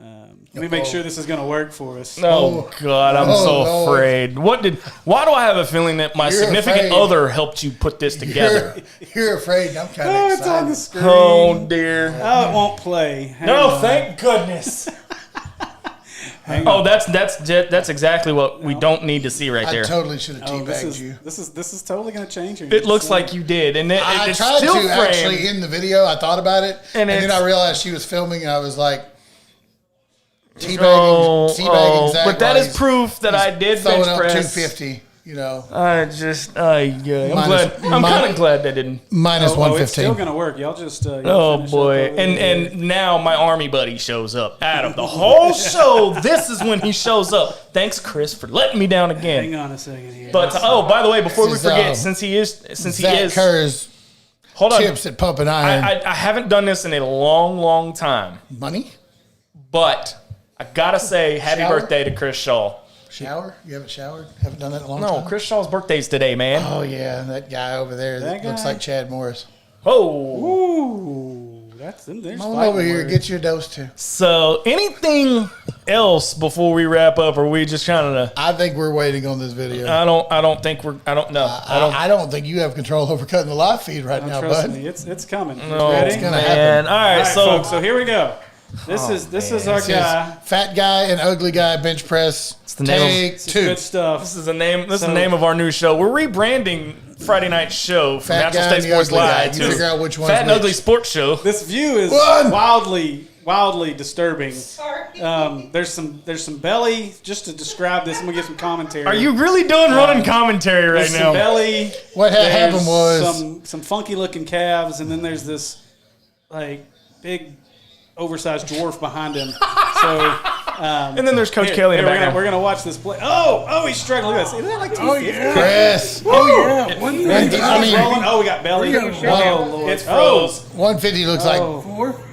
let me make sure this is going to work for us. Oh God, I'm so afraid. Why do I have a feeling that my significant other helped you put this together? You're afraid. I'm kind of excited. It's on the screen. Oh dear. Oh, it won't play. Hang No, on. thank goodness. That's exactly what we don't need to see right I there. totally should have Oh, teabagged you. this is totally going to change here. It looks like you did, and I it's tried still to framed. actually in the video. I thought about it, and then it's- I realized she was filming, and I was like, teabagging Zach. but that while is proof that I did throwing bench up press. 250. I'm Minus- kind of glad that didn't. Minus it's 115. still going to work. Y'all just Oh finish boy! up over And there. and now my army buddy shows up. Out of the whole show, this is when he shows up. Thanks, Chris, for letting me down again. Hang on a second here. But by the way, before we This is, forget, since he Zach is, Kerr's hold on. tips at Pumping Iron. I haven't done this in a long time, Money? but I gotta say, happy Shower? birthday to Chris Shaw. Shower? You haven't showered? Haven't done that in a long No, time? Chris Shaw's birthday's today, man. Oh, yeah. That guy over there that That looks guy? like Chad Morris. Oh, Ooh, there's Come on fighting over here. words. Get you a dose, too. so anything else before we wrap up? Or are we just trying to? I think we're waiting on this video. I don't think we're. I don't know. I don't think you have control over cutting the live feed right now, Trust bud. me, it's coming. Oh, Ready? It's gonna man. happen. All All right, right, so folks. So here we go. This is our This is guy. fat guy and ugly guy bench press. the name of- Take This is 2. good stuff. this is the name. This is the name of our new show. We're rebranding Friday Night Show from Fat Natural guy State and the Sports ugly guy. Live You figure out which to one's Fat and which. Ugly Sports Show. This view is One. wildly disturbing. Sorry. There's some belly. Just to describe this, I'm gonna get some commentary. Are you really doing running commentary right There's now? some belly. What There's happened was some funky looking calves, and then there's this like big oversized dwarf behind him. So And then there's Coach here, Kelly in the here, background. we're gonna watch this play. Oh, he's struggling. Look at this. Isn't that like 250? Chris. Oh, we got belly. Oh, Lord. It's froze. 150 looks like Oh.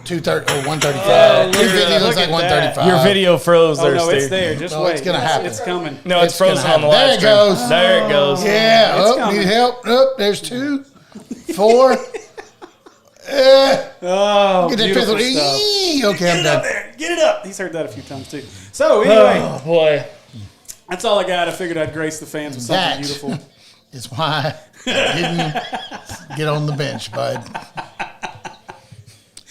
230 or 135. Oh, look 250 at looks that. like 135. Your video froze Oh, there, no, Steve. it's there. Just No, wait. it's gonna happen. It's coming. No, it's It's gonna frozen on the happen. live There it stream. goes. There it goes. Yeah. It's Oh, coming. need help. Oh, there's 2, 4. Oh, Get that beautiful pistol. stuff. Eee, okay, Get I'm it up done. there. Get it up. He's heard that a few times too. So anyway, Oh boy. that's all I got. I figured I'd grace the fans with something That beautiful. is why I didn't get on the bench, bud.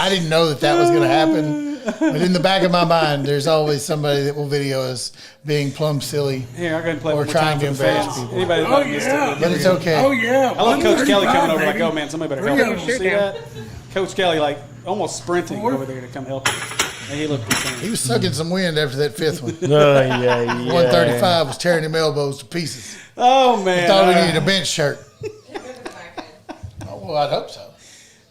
I didn't know that was going to happen, but in the back of my mind, there's always somebody that will video us being plumb silly. Here, I'll go ahead and play Or one more trying time to for the embarrass fans. people. Anybody that missed it. But it's okay. I love Coach Kelly coming over like, oh man, somebody better help him. You see that? Coach Kelly like almost sprinting over there to come help him. And he looked the He same. was sucking some wind after that 5th one. Yeah. 135 was tearing him elbows to pieces. Oh man. Thought we needed a bench shirt. Well, I'd hope so.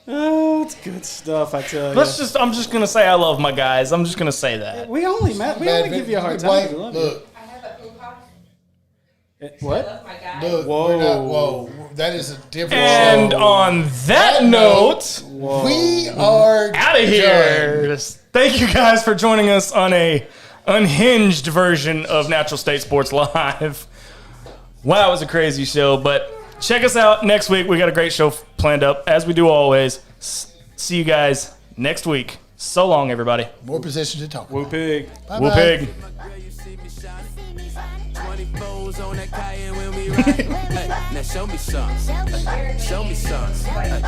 Oh, it's good stuff, I tell you. I'm just gonna say I love my guys. I'm just gonna say that. We only give you a hard time. We love you. Look, I have a hoo-ha. I What? love my guy. look. Whoa. Whoa. That is a different And show. on that note, We are out of here. Thank you guys for joining us on a unhinged version of Natural State Sports Live. Wow, it was a crazy show, but check us out next week. We got a great show planned up, as we do always. See you guys next week. So long, everybody. More positions to talk. Woo pig. Bye-bye. Whoop pig. My girl, you see me shining. 24s on that Cayenne when we ride. Hey, now show me some. Show me some. Hey,